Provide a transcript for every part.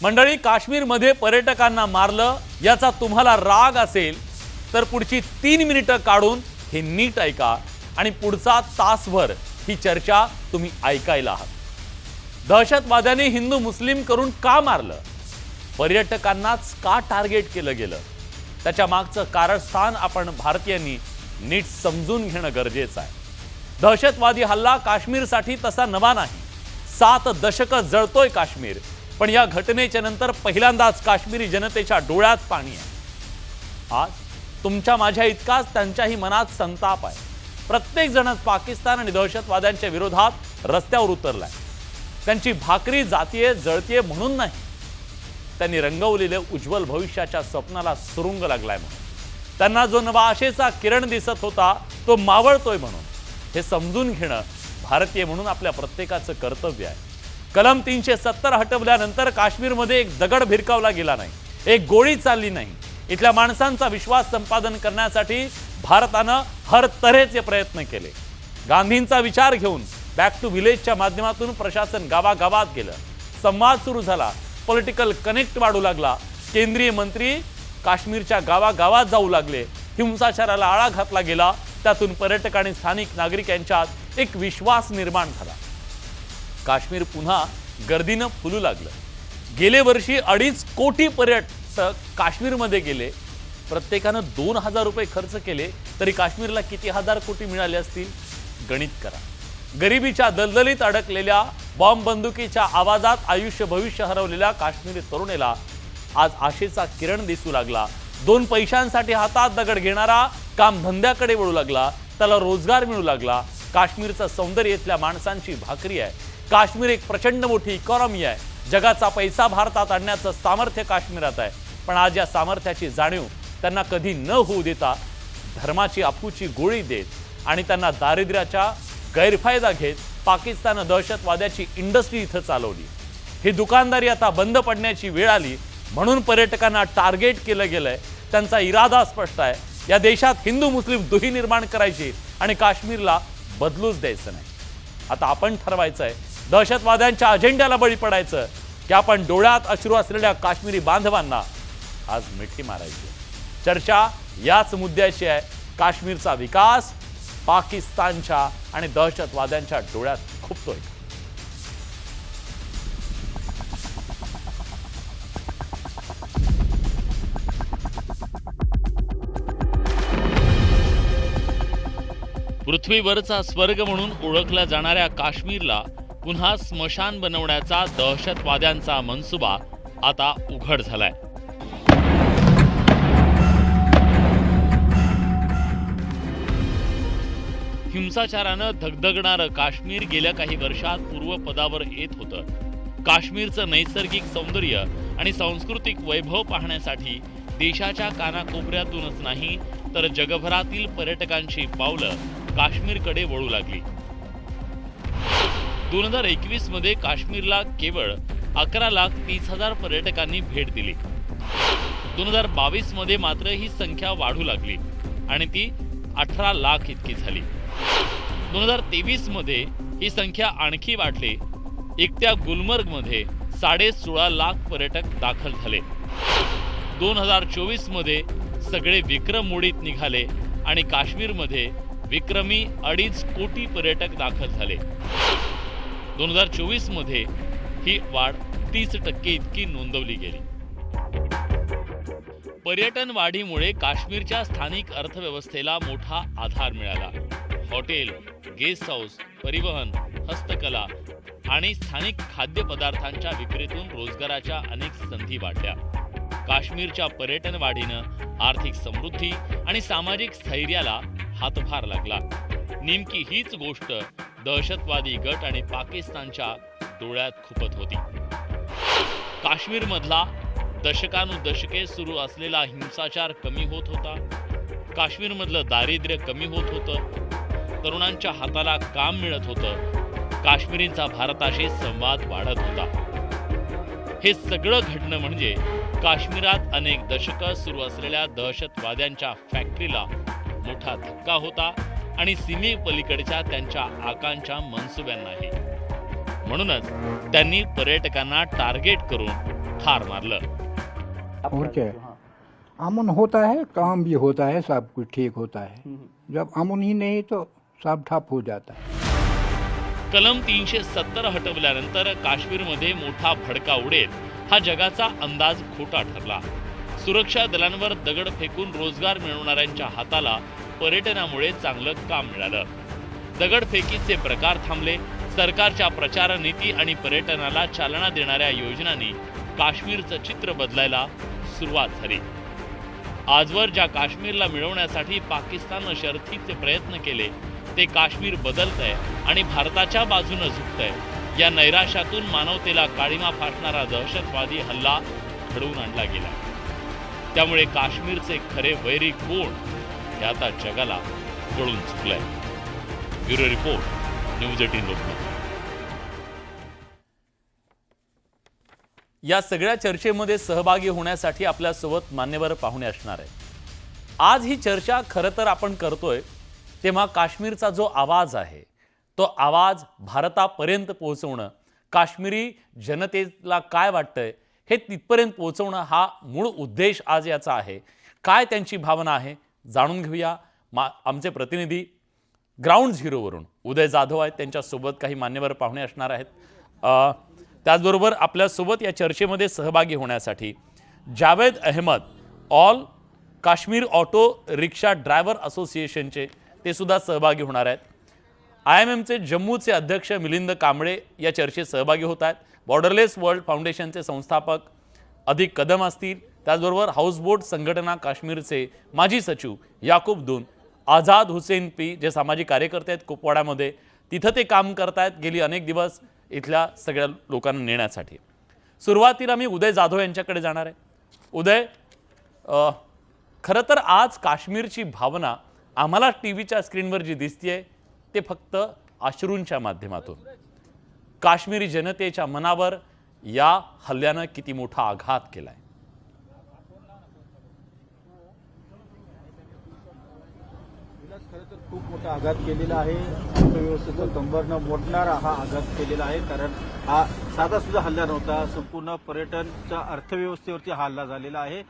मंडळी, काश्मीरमध्ये पर्यटकांना मारलं याचा तुम्हाला राग असेल तर पुढची 3 मिनिटं काढून हे नीट ऐका आणि पुढचा तासभर ही चर्चा तुम्ही ऐकायला आहात। दहशतवाद्यांनी हिंदू मुस्लिम करून का मारलं? पर्यटकांनाच का टार्गेट केलं गेलं? त्याच्या मागचं कारस्थान आपण भारतीयांनी नीट समजून घेणं गरजेचं आहे। दहशतवादी हल्ला काश्मीरसाठी तसा नवा नाही। 7 दशकं जळतोय काश्मीर, पण या घटनेच्या नंतर पहिल्यांदाच काश्मीरी जनतेच्या डोळ्यात पाणी आहे। आज तुमच्या माझ्या इतकाच त्यांच्याही मनात संताप आहे। प्रत्येक जणच पाकिस्तान आणि दहशतवाद्यांच्या विरोधात रस्त्यावर उतरलाय। त्यांची भाकरी जातीय जळतीये म्हणून नाही, त्यांनी रंगवलेल्या उज्ज्वल भविष्याच्या स्वप्नाला सुरुंग लागलाय म्हणून। त्यांना जो नवा आशेचा किरण दिसत होता तो मावळतोय म्हणून। हे समजून घेणं भारतीय म्हणून आपल्या प्रत्येकाचं कर्तव्य आहे। कलम 370 हटवल्यानंतर काश्मीरमध्ये एक दगड भिरकावला गेला नाही, एक गोळी चालली नाही। इथल्या माणसांचा विश्वास संपादन करण्यासाठी भारतानं हर तऱ्हेचे प्रयत्न केले। गांधींचा विचार घेऊन बॅक टू व्हिलेजच्या माध्यमातून प्रशासन गावागावात गेलं, संवाद सुरू झाला, पॉलिटिकल कनेक्ट वाढू लागला। केंद्रीय मंत्री काश्मीरच्या गावागावात जाऊ लागले, हिंसाचाराला आळा घातला गेला। त्यातून पर्यटक आणि स्थानिक नागरिक यांच्यात एक विश्वास निर्माण झाला। काश्मीर पुन्हा गर्दीनं फुलू लागलं। गेले वर्षी 2.5 कोटी पर्यटक काश्मीरमध्ये गेले। प्रत्येकानं 2,000 रुपये खर्च केले तरी काश्मीरला किती हजार कोटी मिळाले असतील? गणित करा। गरिबीच्या दलदलीत अडकलेल्या, बॉम्ब बंदुकीच्या आवाजात आयुष्य भविष्य हरवलेल्या काश्मीरी तरुणीला आज आशेचा किरण दिसू लागला। 2 पैशांसाठी हातात दगड घेणारा काम धंद्याकडे वळू लागला, त्याला रोजगार मिळू लागला। काश्मीरचं सौंदर्य इथल्या माणसांची भाकरी आहे। काश्मीर एक प्रचंड मोठी इकॉनॉमी आहे। जगाचा पैसा भारतात आणण्याचं सामर्थ्य काश्मीरात आहे। पण आज या सामर्थ्याची जाणीव त्यांना कधी न होऊ देता धर्माची अफूची गोळी देत आणि त्यांना दारिद्र्याचा गैरफायदा घेत पाकिस्ताननं दहशतवाद्याची इंडस्ट्री इथं चालवली। ही दुकानदारी आता बंद पडण्याची वेळ आली म्हणून पर्यटकांना टार्गेट केलं गेलंय। त्यांचा इरादा स्पष्ट आहे, या देशात हिंदू मुस्लिम दुही निर्माण करायची आणि काश्मीरला बदलूच द्यायचं नाही। आता आपण ठरवायचं आहे, दहशतवाद्यांच्या अजेंड्याला बळी पडायचं की आपण डोळ्यात अश्रू असलेल्या काश्मीरी बांधवांना आज मिठी मारायची। चर्चा याच मुद्द्याची आहे। काश्मीरचा विकास पाकिस्तानच्या आणि दहशतवाद्यांच्या डोळ्यात खुपतोय। पृथ्वीवरचा स्वर्ग म्हणून ओळखल्या जाणाऱ्या काश्मीरला पुन्हा स्मशान बनवण्याचा दहशतवाद्यांचा मनसुबा आता उघड झालाय। हिंसाचारानं धगधगणारं काश्मीर गेल्या काही वर्षात पूर्वपदावर येत होतं। काश्मीरचं नैसर्गिक सौंदर्य आणि सांस्कृतिक वैभव पाहण्यासाठी देशाच्या कानाकोपऱ्यातूनच नाही तर जगभरातील पर्यटकांची पावलं काश्मीरकडे वळू लागली। 2021 मध्ये काश्मीरला केवळ 11,30,000 पर्यटकांनी भेट दिली। 2022 मध्ये मात्र ही संख्या वाढू लागली आणि ती 18 लाख इतकी झाली। 2023 मध्ये ही संख्या आणखी वाढली। एकट्या गुलमर्गमध्ये 16.5 लाख पर्यटक दाखल झाले। 2024 मध्ये सगळे विक्रम मोडीत निघाले आणि काश्मीरमध्ये विक्रमी 2.5 कोटी पर्यटक दाखल झाले। 2024 मध्ये ही वाढ 30% इतकी नोंदवली गेली। पर्यटन वाढीमुळे काश्मीरच्या स्थानिक अर्थव्यवस्थेला मोठा आधार मिळाला। हॉटेल, गेस्ट हाऊस, परिवहन, हस्तकला आणि स्थानिक खाद्यपदार्थांच्या विक्रीतून रोजगाराच्या अनेक संधी वाढल्या। काश्मीरच्या पर्यटन वाढीनं आर्थिक समृद्धी आणि सामाजिक स्थैर्याला हातभार लागला। नेमकी हीच गोष्ट दहशतवादी गट आणि पाकिस्तानच्या डोळ्यात खुपत होती। काश्मीरमधला दशकानुदशके सुरू असलेला हिंसाचार कमी होत होता। काश्मीरमधलं दारिद्र्य कमी होत होतं। तरुणांच्या हाताला काम मिळत होतं। काश्मीरींचा भारताशी संवाद वाढत होता। हे सगळं घडणं म्हणजे काश्मीरात अनेक दशकं सुरू असलेल्या दहशतवाद्यांच्या फॅक्टरीला मोठा धक्का होता आणि सीमेपलीकडच्या त्यांच्या आकांक्षा मनसुब्यांनाही। म्हणूनच त्यांनी पर्यटकांना टार्गेट करून ठार मारलं। और क्या है? अमन होता है, काम भी होता है, सब कुछ ठीक होता है। जब अमन ही नहीं तो सब ठप हो जाता है। कलम 370 हटवल्यानंतर काश्मीरमध्ये मोठा भडका उडेल हा जगाचा अंदाज खोटा ठरला। सुरक्षा दलांवर दगड फेकून रोजगार मिळवणाऱ्यांच्या हाताला पर्यटनामुळे चांगलं काम मिळालं। दगडफेकीचे प्रकार थांबले। सरकारच्या प्रचार नीती आणि पर्यटनाला चालना देणाऱ्या योजनांनी काश्मीरचं चित्र बदलायला सुरुवात झाली। आजवर ज्या काश्मीरला मिळवण्यासाठी पाकिस्ताननं शर्थीचे प्रयत्न केले ते काश्मीर बदलतंय आणि भारताच्या बाजूने झुकतंय। या नैराश्यातून मानवतेला काळीमा फासणारा दहशतवादी हल्ला घडवून आणला गेला। त्यामुळे काश्मीरचे खरे वैरी कोण हे आता जगाला कळून चुकलंय। Bureau report, news 18 Lokmat. या सगळ्या चर्चेमध्ये सहभागी होण्यासाठी आपल्यासोबत मान्यवर पाहुणे असणार आहे। आज ही चर्चा खरं तर आपण करतोय तेव्हा काश्मीरचा जो आवाज आहे तो आवाज भारतापर्यंत पोहोचवणं, काश्मीरी जनतेला काय वाटतंय हे तिथपर्यंत पोहोचवणं हा मूळ उद्देश आज याचा आहे। काय त्यांची भावना आहे जाणून घेऊया। आमचे प्रतिनिधी ग्राउंड झिरोवरून उदय जाधव आहेत, त्यांच्यासोबत काही मान्यवर पाहुणे असणार आहेत। त्याचबरोबर आपल्यासोबत या चर्चेमध्ये सहभागी होण्यासाठी Javed Ahmad, all Kashmir auto rickshaw driver असोसिएशनचे ते सुद्धा सहभागी होणार आहेत। IMMचे जम्मूचे अध्यक्ष मिलिंद कांबळे या चर्चेत सहभागी होत आहेत। बॉर्डरलेस वर्ल्ड फाउंडेशनचे संस्थापक अधिक कदम असतील। त्याचबरोबर हाऊसबोट संघटना काश्मीरचे माजी सचिव याकूब दून, आझाद हुसेन पी जे सामाजिक कार्यकर्ते आहेत कुपवाडामध्ये, तिथं ते काम करतायत गेली अनेक दिवस इथल्या सगळ्या लोकांना नेण्यासाठी। सुरुवातीला मी उदय जाधव यांच्याकडे जाणार आहे। उदय, खरं तर आज काश्मीरची भावना आम्हाला टीव्हीच्या स्क्रीनवर जी दिसतेय ते फक्त अश्रूंच्या माध्यमातून। काश्मीरी जनतेच्या मनावर या हल्ल्यानं किती मोठा आघात केलाय। खूप मोठा आघात केलेला आहे। अर्थव्यवस्थेचा कंबर न मोडणारा हा आघात केलेला आहे, कारण हा साधा सुद्धा हल्ला नव्हता। संपूर्ण पर्यटनच्या अर्थव्यवस्थेवरती हा हल्ला झालेला आहे।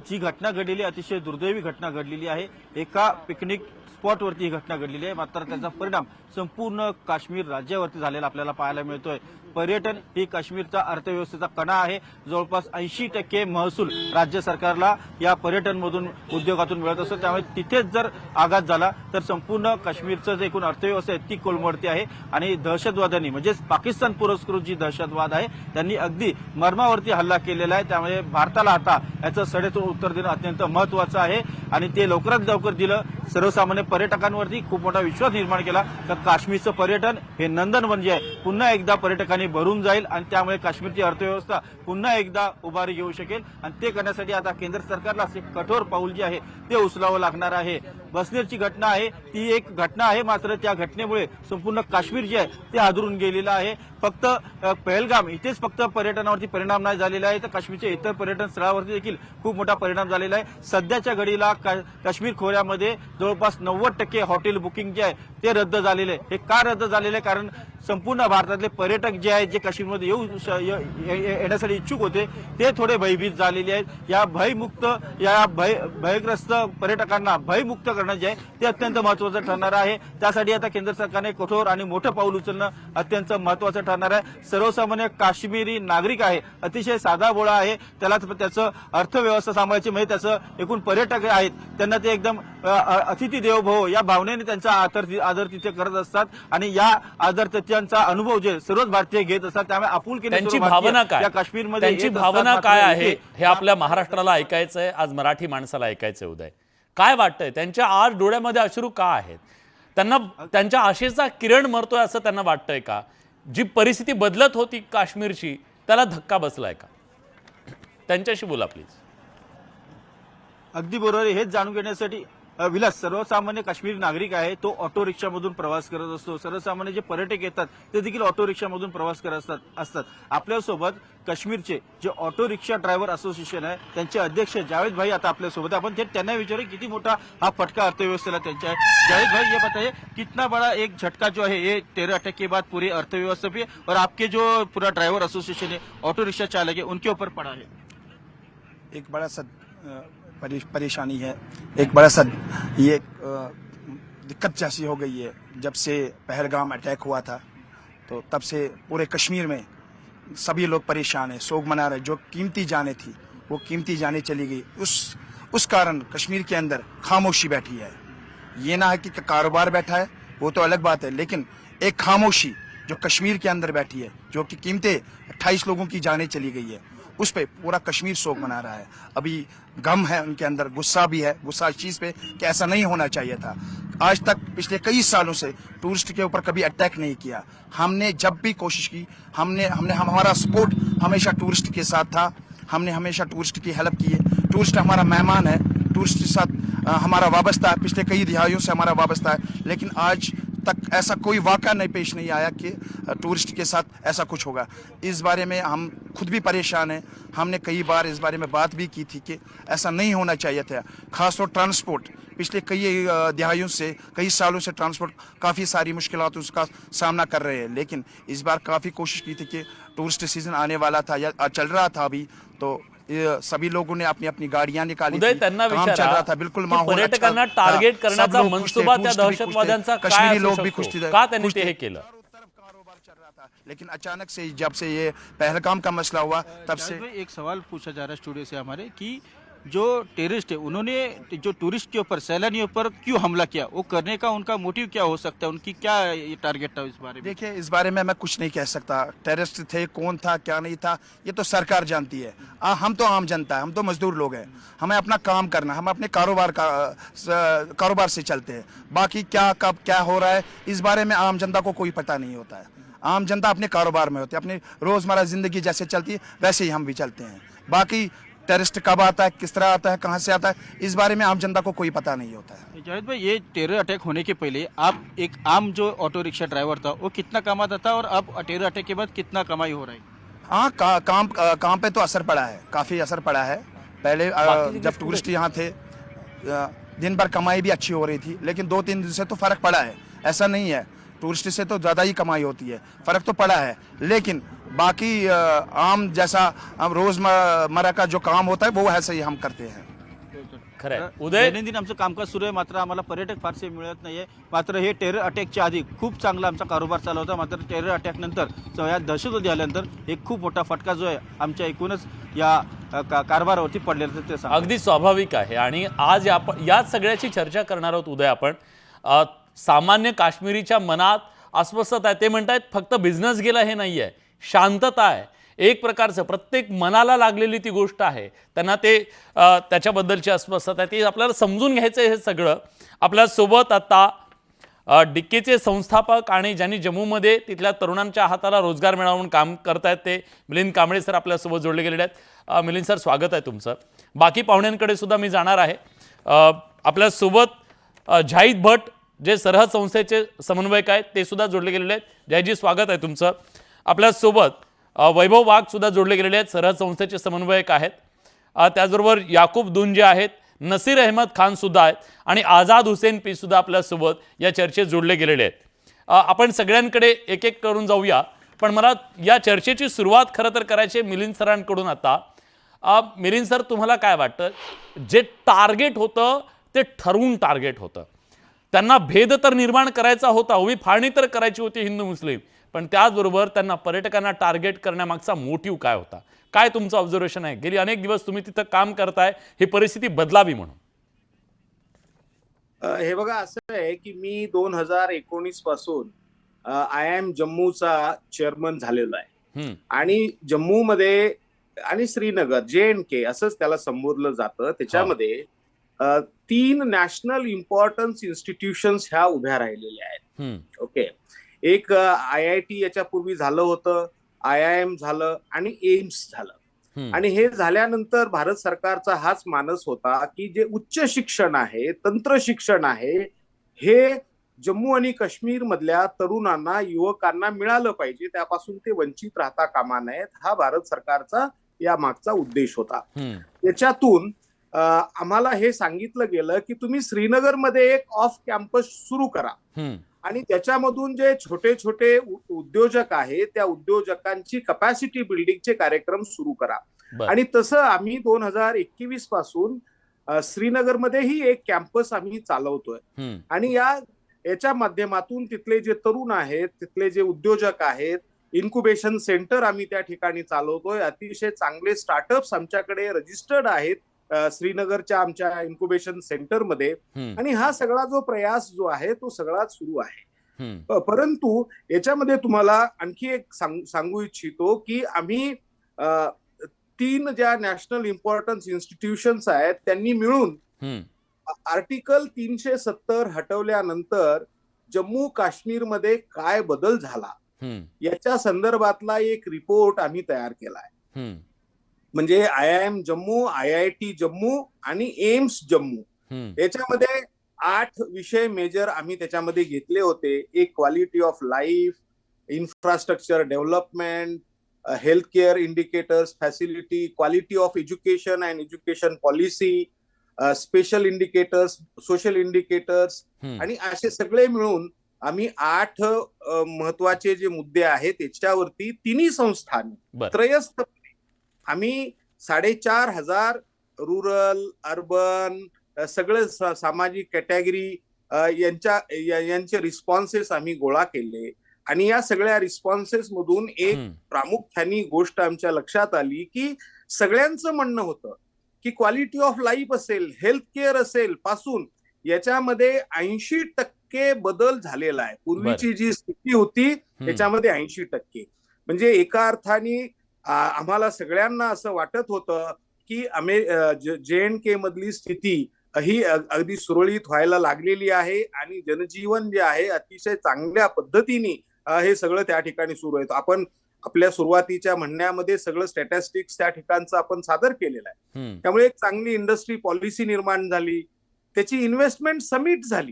जी घटना घडलेली अतिशय दुर्दैवी घटना घडलेली आहे। एका पिकनिक स्पॉटवरती ही घटना घडलेली आहे, मात्र त्याचा परिणाम संपूर्ण काश्मीर राज्यावरती झालेला आपल्याला पाहायला मिळतोय। पर्यटन ही काश्मीरचा अर्थव्यवस्थेचा कणा आहे। जवळपास 80% महसूल राज्य सरकारला या पर्यटनमधून उद्योगातून मिळत असतो। त्यामुळे तिथेच जर आघात झाला तर संपूर्ण काश्मीरचं जे एकूण अर्थव्यवस्था आहे ती कोलमडते आहे। आणि दहशतवाद्यांनी म्हणजेच पाकिस्तान पुरस्कृत जी दहशतवाद आहे त्यांनी अगदी मर्मावरती हल्ला केलेला आहे। त्यामुळे भारताला आता याचं सडेतोड उत्तर देणं अत्यंत महत्त्वाचं आहे आणि ते लवकरात लवकर दिलं। सर्वसामान्य पर्यटकांवरती खूप मोठा विश्वास निर्माण केला तर काश्मीरचं पर्यटन हे नंदनवन जे आहे पुन्हा एकदा पर्यटकांनी भरून जाईल आणि त्यामुळे काश्मीरची अर्थव्यवस्था पुन्हा एकदा उभारी घेऊ शकेल। आणि ते करण्यासाठी आता केंद्र सरकारला असे कठोर पाऊल जे आहे ते उचलावं लागणार आहे। बसनेरची घटना आहे ती एक घटना आहे, मात्र त्या घटनेमुळे संपूर्ण काश्मीर जे आहे ते हादरून गेलेलं आहे। फक्त पहलगाम इथेच फक्त पर्यटनावरती परिणाम नाही झालेला आहे तर काश्मीरच्या इतर पर्यटन स्थळावरती देखील खूप मोठा परिणाम झालेला आहे। सध्याच्या घडीला काश्मीर खोऱ्यामध्ये जवळपास 90% हॉटेल बुकिंग जे आहे ते रद्द झालेले आहे। हे का रद्द झालेले आहे? कारण संपूर्ण भारतातले पर्यटक जे आहेत जे काश्मीरमध्ये येण्यासाठी इच्छुक होते ते थोडे भयभीत झालेले आहेत। या भयग्रस्त पर्यटकांना भयमुक्त करणं जे आहे ते अत्यंत महत्त्वाचं ठरणार आहे। त्यासाठी आता केंद्र सरकारने कठोर आणि मोठं पाऊल उचलणं अत्यंत महत्त्वाचं ठरणार आहे। सर्वसामान्य काश्मीरी नागरिक आहे, अतिशय साधा भोळा आहे, त्याला त्याचं अर्थव्यवस्था सांभाळायची म्हणजे त्याचं एकूण पर्यटक आहेत त्यांना ते एकदम अतिथी देवो भव या भावनेने त्यांचा आदर तिथे करत असतात आणि या आदर त्यांचा अनुभव जे सर्वच भारतीय घेत असतात। त्यामुळे आपुलकीने त्यांची भावना काय, काश्मीरमध्ये त्यांची भावना काय आहे हे आपल्या महाराष्ट्राला ऐकायचंय, आज मराठी माणसाला ऐकायचंय। उदय, काय वाटतंय त्यांच्या आज डोळ्यामध्ये अश्रू का आहेत? त्यांना त्यांच्या आशेचा किरण मरतोय असं त्यांना वाटतंय का? जी परिस्थिती बदलत होती काश्मीरची त्याला धक्का बसलाय का? त्यांच्याशी बोला प्लीज। अगदी बरोबर, हेच जाणून घेण्यासाठी विलास, सर्वसामान्य काश्मीरी नागरिक आहे तो ऑटो रिक्षामधून प्रवास करत असतो. सर्वसामान्य जे पर्यटक येतात ते देखील ऑटो रिक्षामधून प्रवास करत असतात. आपल्यासोबत काश्मीरचे जे ऑटो रिक्षा ड्रायव्हर असोसिएशन आहे त्यांचे अध्यक्ष जावेद भाई आता आपल्यासोबत. आपण थेट त्यांना विचारू किती मोठा हा फटका अर्थव्यवस्थेला त्यांच्या आहे. जावेद भाई, ये बताइए कितना बड़ा एक झटका जो है ये टेरर अटैक के बाद पूरी अर्थव्यवस्था पे और आपके जो पूरा ड्राइवर एसोसिएशन है, ऑटो रिक्शा चालक है, उनके ऊपर पड़ा है? एक बड़ा सा परेशानी है, एक बड़ा सा ये दिक्कत जैसी हो गई है. जब से पहलगाम अटैक हुआ था तो तब से पूरे कश्मीर में सभी लोग परेशान हैं, शोक मना रहे. जो कीमती जानें थी वो कीमती जानें चली गई. उस कारण कश्मीर के अंदर खामोशी बैठी है. ये ना है कि कारोबार बैठा है, वो तो अलग बात है, लेकिन एक खामोशी जो कश्मीर के अंदर बैठी है, जो कि कीमतें 28 लोगों की जानें चली गई है, उस पे पूरा कश्मीर शोक मना रहा है. अभी गम है उनके अंदर, गुस्सा भी है, गुस्सा इस चीज पे कि ऐसा नहीं होना चाहिए था. आज तक पिछले कई सालों से टूरिस्ट के ऊपर कभी अटैक नहीं किया. हमने जब भी कोशिश की, हमारा सपोर्ट हमेशा टूरिस्ट के साथ था. हमने हमेशा टूरिस्ट की हेल्प की है. टूरिस्ट हमारा मेहमान है, टूरिस्ट के साथ हमारा वाबस्ता है, पिछले कई दिहाइयों से हमारा वाबस्ता है. लेकिन आज तक ऐसा कोई वाक़ा नहीं पेश नहीं आया कि टूरिस्ट के साथ ऐसा कुछ होगा. इस बारे में हम खुद भी परेशान हैं. हमने कई बार इस बारे में बात भी की थी कि ऐसा नहीं होना चाहिए था. खासतौर ट्रांसपोर्ट पिछले कई दिहाइयों से, कई सालों से ट्रांसपोर्ट काफ़ी सारी मुश्किलातों का सामना कर रहे हैं. लेकिन इस बार काफ़ी कोशिश की थी कि टूरिस्ट सीजन आने वाला था या चल रहा था अभी, तो सभी लोगों ने अपनी अपनी गाड़ियां निकाली उदय, थी. त्यांना काम चल विचारा रहा था, बिल्कुल की माहौल अच्छा पर्यटकांना था. टार्गेट सब करण्याचा लोग खुश थे, मनसुबा त्या टूरिस्ट भी खुश थे, दहशतवाद्यांचा काय कश्मीरी असू लोग भी खुश शकतो? थे. का त्यांनी खुश ते थे. हे केलं? चारों तरफ कारोबार चल रहा था, लेकिन अचानक से जब से ये पहलगाम का मसला हुआ तब से जावेद भाई, एक सवाल पूछा जा रहा है स्टूडियो से हमारे कि जो टेररिस्ट है उन्होंने जो टूरिस्ट के ऊपर, सैलानियों पर क्यों हमला किया, वो करने का उनका मोटिव क्या हो सकता है, उनकी क्या ये टारगेट था इस बारे में? देखिए, इस बारे में मैं कुछ नहीं कह सकता. टेररिस्ट थे, कौन था, क्या नहीं था, ये तो सरकार जानती है. हम तो आम जनता है, हम तो मजदूर लोग हैं. हमें अपना काम करना, हम अपने कारोबार से चलते हैं. बाकी क्या कब क्या हो रहा है इस बारे में आम जनता को कोई पता नहीं होता है. आम जनता अपने कारोबार में होती है, अपनी रोजमर्रा जिंदगी जैसे चलती है वैसे ही हम भी चलते हैं. बाकी टेररिस्ट कब आता है, किस तरह आता है, कहाँ से आता है, इस बारे में आम जनता को कोई पता नहीं होता है. जावेद भाई, ये टेरर अटैक होने के पहले आप एक आम जो ऑटो रिक्शा ड्राइवर था वो कितना कमाता था और अब टेरर अटैक के बाद कितना कमाई हो रहा है? हाँ, काम पे तो असर पड़ा है, काफ़ी असर पड़ा है. पहले जब टूरिस्ट यहाँ थे दिन भर कमाई भी अच्छी हो रही थी, लेकिन 2-3 दिन से तो फ़र्क पड़ा है. ऐसा नहीं है, टूरिस्ट से तो ज़्यादा ही कमाई होती है, फ़र्क तो पड़ा है. लेकिन बाकी आम जैसा हम रोजमर्रा का जो काम होता है वो ऐसे ही हम करते हैं. खरंय. उदय, दैनंदिन आमचं कामकाज सुरू आहे, मात्र आम्हाला पर्यटक फारसे मिळत नाहीये. मात्र हे टेरर अटॅकच्या आधी खूप चांगला आमचा कारोबार चालू होता. मात्र टेरर अटॅक नंतर या दहशतवादी आल्यानंतर एक खूप मोठा फटका जो आहे आमच्या एकूणच या कारभारावरती पडलेला ते सांगा. अगदी स्वाभाविक आहे. आणि आज आपण या सगळ्याची चर्चा करणार आहोत. उदय, आपण सामान्य काश्मीरीच्या मनात अस्वस्थता आहे. ते म्हणतायत फक्त बिझनेस गेला हे नाही आहे, शांतता आहे. एक प्रकारचं प्रत्येक मनाला लागलेली ती गोष्ट आहे. त्यांना ते त्याच्याबद्दलची अस्वस्थता आहे, ती आपल्याला समजून घ्यायचं आहे. हे सगळं आपल्यासोबत आता डिक्कीचे संस्थापक आणि ज्यांनी जम्मूमध्ये तिथल्या तरुणांच्या हाताला रोजगार मिळावा म्हणून काम करतायत ते मिलिंद कांबळे सर आपल्यासोबत जोडले गेलेले आहेत. मिलिंद सर, स्वागत आहे तुमचं. बाकी पाहुण्यांकडे सुद्धा मी जाणार आहे. आपल्यासोबत झाहिद भट जे सरहद संस्थेचे समन्वयक आहेत ते सुद्धा जोडले गेलेले आहेत. जयजी, स्वागत आहे तुमचं. आपल्यासोबत वैभव वाघ सुद्धा जोडले गेलेले आहेत, सरहद संस्थेचे समन्वयक आहेत. त्याचबरोबर याकूब दुन जे आहेत, नसीर अहमद खान सुद्धा आहेत आणि आझाद हुसेन पी सुद्धा आपल्यासोबत या चर्चेत जोडले गेलेले आहेत. आपण सगळ्यांकडे एक एक करून जाऊया, पण मला या चर्चेची सुरुवात खरं तर करायची मिलिंद सरांकडून. आता मिलिंद सर, तुम्हाला काय वाटतं, जे टार्गेट होतं ते ठरवून टार्गेट होतं, त्यांना भेद तर निर्माण करायचा होता, उभी फाळणी तर करायची होती हिंदू मुस्लिम, पण त्याचबरोबर त्यांना पर्यटकांना टार्गेट करण्यामागचा मोटिव्ह काय होता? काय तुमचं ऑब्झर्वेशन आहे? गेली अनेक दिवस तुम्ही तिथं काम करताय, ही परिस्थिती बदलावी म्हणून. हे बघा, असं आहे की मी 2019 पासून IIM जम्मूचा चेअरमन झालेलो आहे. आणि जम्मूमध्ये आणि श्रीनगर, JNK असंच त्याला संबोधलं जातं, त्याच्यामध्ये 3 नॅशनल इम्पॉर्टन्स इन्स्टिट्यूशन्स ह्या उभ्या राहिलेल्या आहेत. ओके, एक IIT याच्यापूर्वी झालं होतं, IIM झालं आणि एम्स झालं. आणि हे झाल्यानंतर भारत सरकारचा हाच मानस होता की जे उच्च शिक्षण आहे, तंत्र शिक्षण आहे, हे जम्मू आणि काश्मीर मधल्या तरुणांना, युवकांना मिळालं पाहिजे, त्यापासून ते वंचित राहता कामा नयेत, हा भारत सरकारचा या मागचा उद्देश होता. त्याच्यातून आम्हाला हे सांगितलं गेलं की तुम्ही श्रीनगरमध्ये एक ऑफ कॅम्पस सुरू करा आणि त्याच्यामधून जे छोटे छोटे उद्योजक आहेत त्या उद्योजकांची कपॅसिटी बिल्डिंगचे कार्यक्रम सुरू करा. आणि तसं आम्ही 2021 पासून श्रीनगरमध्येही एक कॅम्पस आम्ही चालवतोय आणि याच्या माध्यमातून तिथले जे तरुण आहेत, तिथले जे उद्योजक आहेत, इन्क्युबेशन सेंटर आम्ही त्या ठिकाणी चालवतोय. अतिशय चांगले स्टार्टअप्स आमच्याकडे रजिस्टर्ड आहेत श्रीनगरच्या आमच्या इन्क्युबेशन सेंटरमध्ये. आणि हा सगळा जो प्रयास जो आहे तो सगळा सुरू आहे. परंतु याच्यामध्ये तुम्हाला आणखी एक सांगू इच्छितो की आम्ही 3 ज्या नॅशनल इम्पॉर्टन्स इन्स्टिट्यूशन्स आहेत त्यांनी मिळून आर्टिकल 370 हटवल्यानंतर जम्मू काश्मीरमध्ये काय बदल झाला याच्या संदर्भातला एक रिपोर्ट आम्ही तयार केलाय. म्हणजे IIM जम्मू, IIT जम्मू आणि एम्स जम्मू याच्यामध्ये 8 विषय मेजर आम्ही त्याच्यामध्ये घेतले होते. एक quality of life, infrastructure development, health care indicators, facility, quality of education and education policy, special indicators, social indicators आणि असे सगळे मिळून आम्ही 8 महत्वाचे जे मुद्दे आहेत त्याच्यावरती तिन्ही संस्थांनी त्रयस्थ आम्ही 4,500 रुरल, अर्बन सगळे सामाजिक कॅटेगरी यांचे रिस्पॉन्सेस आम्ही गोळा केले आणि या सगळ्या रिस्पॉन्सेस मधून एक प्रामुख्याने गोष्ट आमच्या लक्षात आली की सगळ्यांचं म्हणणं होतं की क्वालिटी ऑफ लाईफ असेल, हेल्थ केअर असेल पासून याच्यामध्ये 80% बदल झालेला आहे. पूर्वीची जी स्थिती होती त्याच्यामध्ये 80%. म्हणजे एका अर्थाने आम्हाला सगळ्यांना असं वाटत होतं की JNK मधली स्थिती ही अगदी सुरळीत व्हायला लागलेली आहे आणि जनजीवन जे आहे अतिशय चांगल्या पद्धतीने हे सगळं त्या ठिकाणी सुरू आहे. आपण आपल्या सुरुवातीच्या म्हणण्यामध्ये सगळं स्टॅटिस्टिक्स त्या ठिकाणचं आपण सादर केलेलं आहे. त्यामुळे एक चांगली इंडस्ट्री पॉलिसी निर्माण झाली, त्याची इन्व्हेस्टमेंट समिट झाली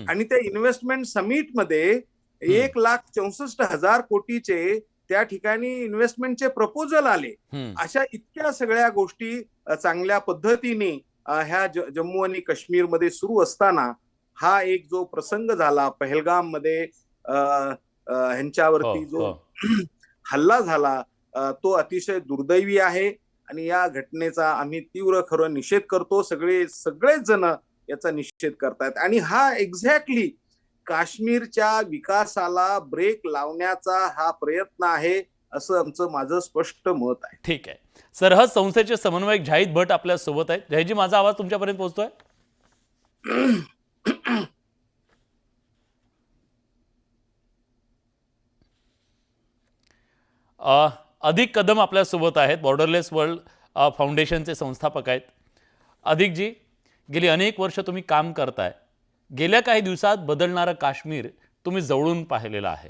आणि त्या इन्व्हेस्टमेंट समिट मध्ये 1,64,000 कोटीचे त्या ठिकाणी इन्व्हेस्टमेंटचे प्रपोजल आले. अशा इतक्या सगळ्या गोष्टी चांगल्या पद्धतीने ह्या जम्मू आणि काश्मीर मध्ये सुरू असताना हा एक जो प्रसंग झाला पहलगाम मध्ये ह्यांच्यावरती जो हल्ला झाला तो अतिशय दुर्दैवी आहे आणि या घटनेचा आम्ही तीव्र खरं निषेध करतो. सगळेच जण याचा निषेध करतायत आणि हा एक्झॅक्टली काश्मीरच्या विकासाला ब्रेक लावण्याचा हा प्रयत्न आहे असं माझं स्पष्ट मत आहे. ठीक आहे. सरहद संस्थेचे समन्वयक जाहीद भट आपल्या सोबत आहेत. जाहीदजी, माझा आवाज तुमच्यापर्यंत पोहोचतोय? अधिक कदम आपल्या सोबत आहेत, बॉर्डरलेस वर्ल्ड फाउंडेशनचे संस्थापक आहेत. अधिकजी, गेली अनेक वर्ष तुम्ही काम करताय. गेल्या काही दिवसात बदलणारं काश्मीर तुम्ही जवळून पाहिलेलं आहे.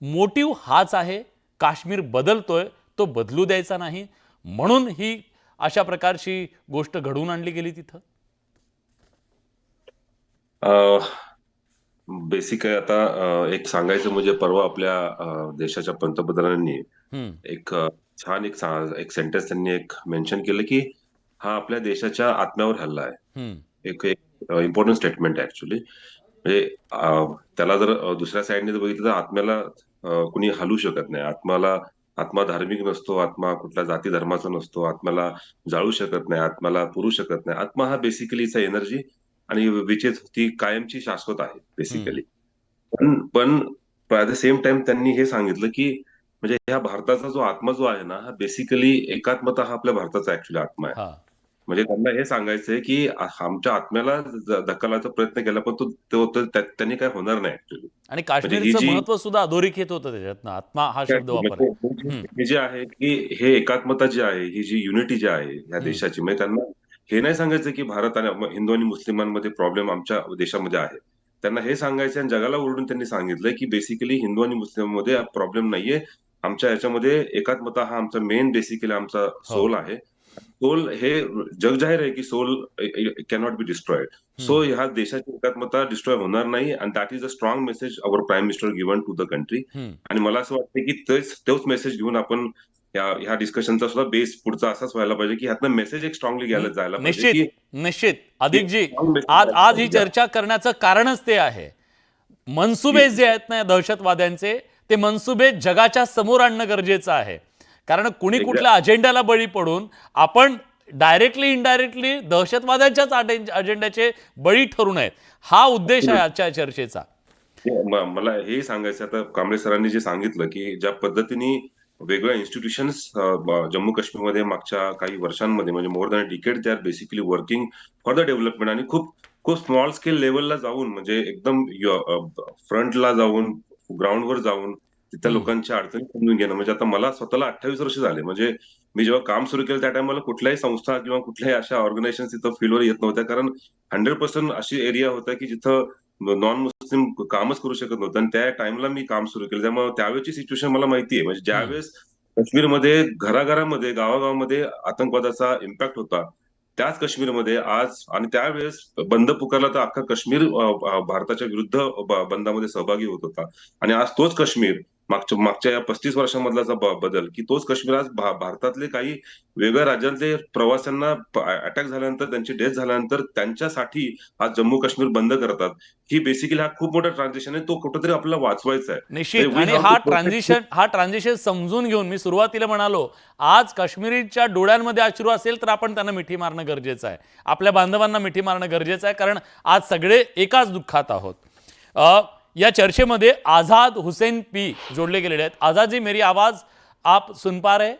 मोटिव्ह हाच आहे, काश्मीर बदलतोय, तो बदलू द्यायचा नाही, म्हणून ही अशा प्रकारची गोष्ट घडवून आणली गेली तिथं? बेसिक आहे. आता एक सांगायचं म्हणजे परवा आपल्या देशाच्या पंतप्रधानांनी एक छान एक सेंटेन्स त्यांनी एक मेन्शन केलं की हा आपल्या देशाच्या आत्म्यावर हल्ला आहे. एक इम्पॉर्टंट स्टेटमेंट आहे ऍक्च्युली. म्हणजे त्याला जर दुसऱ्या साईडने बघितलं तर आत्म्याला कुणी हलवू शकत नाही. आत्मा धार्मिक नसतो, आत्मा कुठल्या जाती धर्माचा नसतो, आत्म्याला जाळू शकत नाही, आत्म्याला पुरू शकत नाही. आत्मा हा बेसिकली इट्स एनर्जी आणि विच इज ती कायमची शाश्वत आहे बेसिकली. पण ऍट द सेम टाइम त्यांनी हे सांगितलं की म्हणजे ह्या भारताचा जो आत्मा जो आहे ना, हा बेसिकली एकात्मता हा आपल्या भारताचा ऍक्च्युली आत्मा आहे. म्हणजे त्यांना हे सांगायचंय की आमच्या आत्म्याला धक्का लावायचा प्रयत्न केला पण तो त्यांनी काय होणार नाही ऍक्च्युली. आणि काश्मीरचं महत्व सुद्धा अधोरेखित होतं त्याच्यातनं, आत्मा हा शब्द वापरला. हे जे आहे की हे एकात्मता जी आहे, ही जी युनिटी जी आहे या देशाची, म्हणजे त्यांना हे नाही सांगायचं की भारत आणि हिंदू आणि मुस्लिमांमध्ये प्रॉब्लेम आमच्या देशामध्ये आहे. त्यांना हे सांगायचं आणि जगाला ओरडून त्यांनी सांगितलंय की बेसिकली हिंदू आणि मुस्लिमांमध्ये प्रॉब्लेम नाहीये, आमच्या ह्याच्यामध्ये एकात्मता हा आमचा मेन बेसिकली आमचा सोल आहे. सोल हे जगजाहीर आहे की soul cannot be destroyed. So ह्या देशाची एकात्मता डिस्ट्रॉय होणार नाही, and that is a strong message our prime minister given to the country. आणि मला असं वाटतं की तोच मेसेज घेऊन आपण ह्या डिस्कशनचा सुद्धा बेस पुढचा असाच व्हायला पाहिजे की ह्यातनं मेसेज एक स्ट्रॉंगली घ्यायला जायला पाहिजे निश्चित की निश्चित अधिकजी strong message आज जायला आज ही पाहिजे. चर्चा करण्याचं कारणच ते आहे. मनसुबे जे आहेत ना या दहशतवाद्यांचे, ते मनसुबे जगाच्या समोर आणणं गरजेचं आहे. कारण कुणी कुठल्या अजेंड्याला बळी पडून आपण डायरेक्टली इनडायरेक्टली दहशतवाद्यांच्याच अजेंड्याचे बळी ठरू नयेत, हा उद्देश आहे आजच्या चर्चेचा. मला हे सांगायचं आता कांबळे सरांनी जे सांगितलं की ज्या पद्धतीने वेगवेगळ्या इन्स्टिट्यूशन्स जम्मू काश्मीरमध्ये मागच्या काही वर्षांमध्ये म्हणजे more than decade they are basically working for the development, आणि खूप खूप स्मॉल स्केल लेवलला जाऊन म्हणजे एकदम फ्रंटला जाऊन ग्राउंडवर जाऊन तिथल्या लोकांच्या अडचणी समजून घेणं. म्हणजे आता मला स्वतःला 28 वर्ष झाले. म्हणजे मी जेव्हा काम सुरू केलं त्या टाइमला कुठल्याही संस्था किंवा कुठल्याही अशा ऑर्गनायझेशन तिथं फील्डवर येत नव्हत्या, कारण 100% अशी एरिया होता की जिथं नॉन मुस्लिम कामच करू शकत नव्हतं. आणि त्या टाइमला मी काम सुरू केलं, त्यामुळे त्यावेळेची सिच्युएशन मला माहिती आहे. म्हणजे ज्यावेळेस काश्मीरमध्ये घराघरामध्ये गावागावामध्ये आतंकवादाचा इम्पॅक्ट होता, त्याच काश्मीरमध्ये आज आणि त्यावेळेस बंद पुकारला तर अख्खा काश्मीर भारताच्या विरुद्ध बंदामध्ये सहभागी होत होता. आणि आज तोच काश्मीर मागच्या या 35 वर्षांमधलाचा बदल की तोच काश्मीर आज भारतातले काही वेगळ्या राज्यातले प्रवाशांना अटॅक झाल्यानंतर त्यांची डेथ झाल्यानंतर त्यांच्यासाठी आज जम्मू काश्मीर बंद करतात. ही बेसिकली हा खूप मोठा ट्रान्झिशन आहे, तो कुठेतरी आपल्याला वाचवायचा आहे. निश्चित. We आणि have हा ट्रान्झिशन समजून घेऊन मी सुरुवातीला म्हणालो, आज काश्मीरीच्या डोळ्यांमध्ये अश्रू असेल तर आपण त्यांना मिठी मारणं गरजेचं आहे, आपल्या बांधवांना मिठी मारणं गरजेचं आहे, कारण आज सगळे एकाच दुःखात आहोत. या चर्चेमध्ये आझाद हुसैन पी जोड़े गेलेले आहेत. आझाद जी, मेरी आवाज आप सुन पा रहे?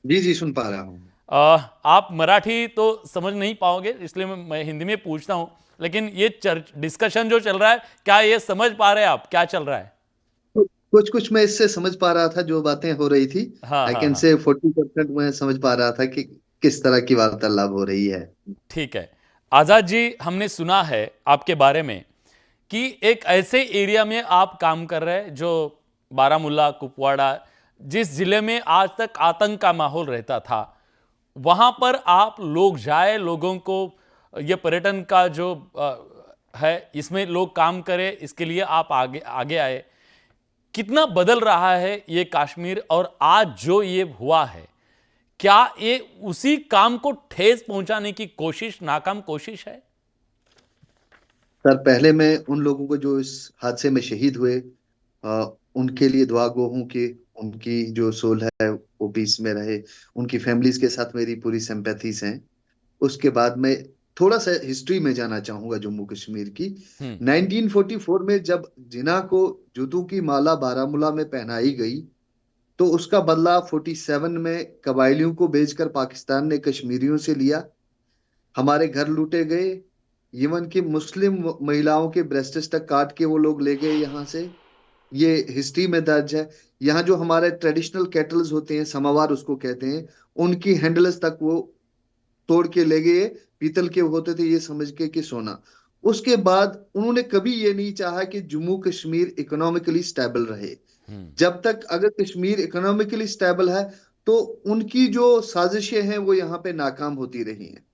जी जी सुन पा रहा हूँ। आप मराठी तो समझ नहीं पाओगे, इसलिए मैं हिंदी में पूछता हूँ, लेकिन ये डिस्कशन जो चल रहा है, क्या ये समझ पा रहे हैं आप क्या चल रहा है? कुछ कुछ मैं इससे समझ पा रहा था जो बातें हो रही थी। आई कैन से 40% मैं समझ पा रहा था कि किस तरह की वार्तालाप हो रही है। ठीक है आजाद जी, हमने सुना है आपके बारे में कि एक ऐसे एरिया में आप काम कर रहे हैं जो बारामूला, कुपवाड़ा, जिस जिले में आज तक आतंक का माहौल रहता था, वहाँ पर आप लोग जाए, लोगों को ये पर्यटन का जो है इसमें लोग काम करें, इसके लिए आप आगे आए. कितना बदल रहा है ये कश्मीर, और आज जो ये हुआ है, क्या ये उसी काम को ठेस पहुंचाने की कोशिश, नाकाम कोशिश है? सर, पहले मैं उन लोगों को जो इस हादसे में शहीद हुए उनके लिए दुआ गो हूं कि उनकी जो सोल है वो पीस में रहे। उनकी फैमिलीज के साथ मेरी पूरी सिंपैथीज हैं। उसके बाद मैं थोड़ा सा हिस्ट्री में जाना चाहूंगा जम्मू कश्मीर की। 1944 में जब जिन्ना को जूतों की माला बारामूला में पहनाई गई, तो उसका बदला 47 में कबायलियों को बेचकर पाकिस्तान ने कश्मीरियों से लिया। हमारे घर लूटे गए, इवन कि मुस्लिम महिलाओं के ब्रेस्ट्स तक काट के वो लोग ले गए यहाँ से। ये हिस्ट्री में दर्ज है। यहाँ जो हमारे ट्रेडिशनल केटल्स होते हैं, समावार उसको कहते हैं, उनकी हैंडल्स तक वो तोड़ के ले गए, पीतल के होते थे ये समझ के कि सोना। उसके बाद उन्होंने कभी ये नहीं चाहा कि जम्मू कश्मीर इकोनॉमिकली स्टेबल रहे। जब तक अगर कश्मीर इकोनॉमिकली स्टेबल है तो उनकी जो साजिशें हैं वो यहाँ पे नाकाम होती रही हैं।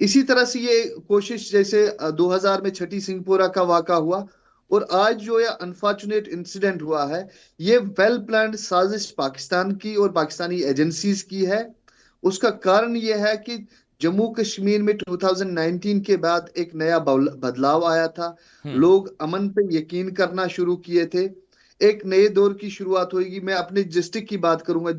इसी तरह से ये कोशिश, जैसे 2000 में छठी सिंहपुरा का वाक़ा हुआ और आज जो ये अनफॉर्चुनेट इंसिडेंट हुआ है, ये वेल प्लान्ड साजिश पाकिस्तान की और पाकिस्तानी एजेंसीज की है। उसका कारण ये है कि जम्मू कश्मीर में 2019 के बाद एक नया बदलाव आया था। लोग अमन पे यकीन करना शुरू किए थे। एक नए दौर की शुरुआत होगी। मैं अपने डिस्ट्रिक्ट की बात करूंगा,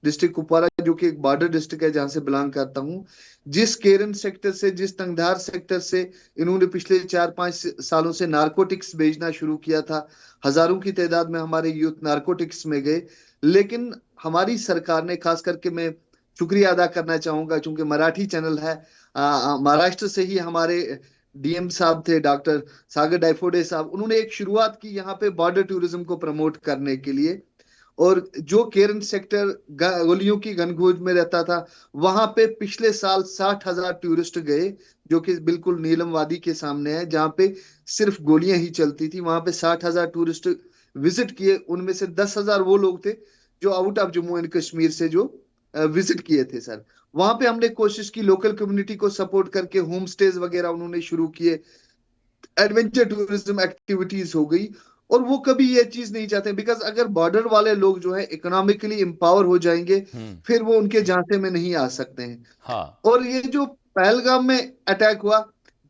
डिस्ट्रिक्ट कुपवाड़ा जो कि एक बॉर्डर डिस्ट्रिक्ट है जहां से बिलोंग करता हूं। जिस केरन सेक्टर से, जिस तंगधार सेक्टर से इन्होंने पिछले 4-5 सालों से नारकोटिक्स बेचना शुरू किया था, हजारों की तादाद में हमारे यूथ नारकोटिक्स में गए। लेकिन हमारी सरकार ने, खास करके मैं शुक्रिया अदा करना चाहूंगा क्योंकि मराठी चैनल है, महाराष्ट्र से ही हमारे डीएम साहब थे, डॉक्टर सागर डायफोडे साहब, उन्होंने एक शुरुआत की यहाँ पे बॉर्डर टूरिज्म को प्रमोट करने के लिए। और जो केरन सेक्टर गोलियों की घनघोर में रहता था, वहां पे पिछले साल 60,000 टूरिस्ट गए, जो कि बिल्कुल नीलम वादी के सामने है, जहां पे सिर्फ गोलियां ही चलती थी। वहां पे 60,000 टूरिस्ट विजिट किए, उनमें से 10,000 वो लोग थे जो out of Jammu and Kashmir से जो विजिट किए थे सर। वहां पे हमने कोशिश की, लोकल कम्युनिटी को सपोर्ट करके होम स्टेज वगैरह उन्होंने शुरू किए, एडवेंचर टूरिज्म एक्टिविटीज हो गई। और वो कभी ये चीज नहीं चाहते, बिकॉज अगर बॉर्डर वाले लोग जो है इकोनॉमिकली एम्पावर हो जाएंगे, फिर वो उनके झांसे में नहीं आ सकते हैं। हाँ। और ये जो पहलगाम में अटैक हुआ,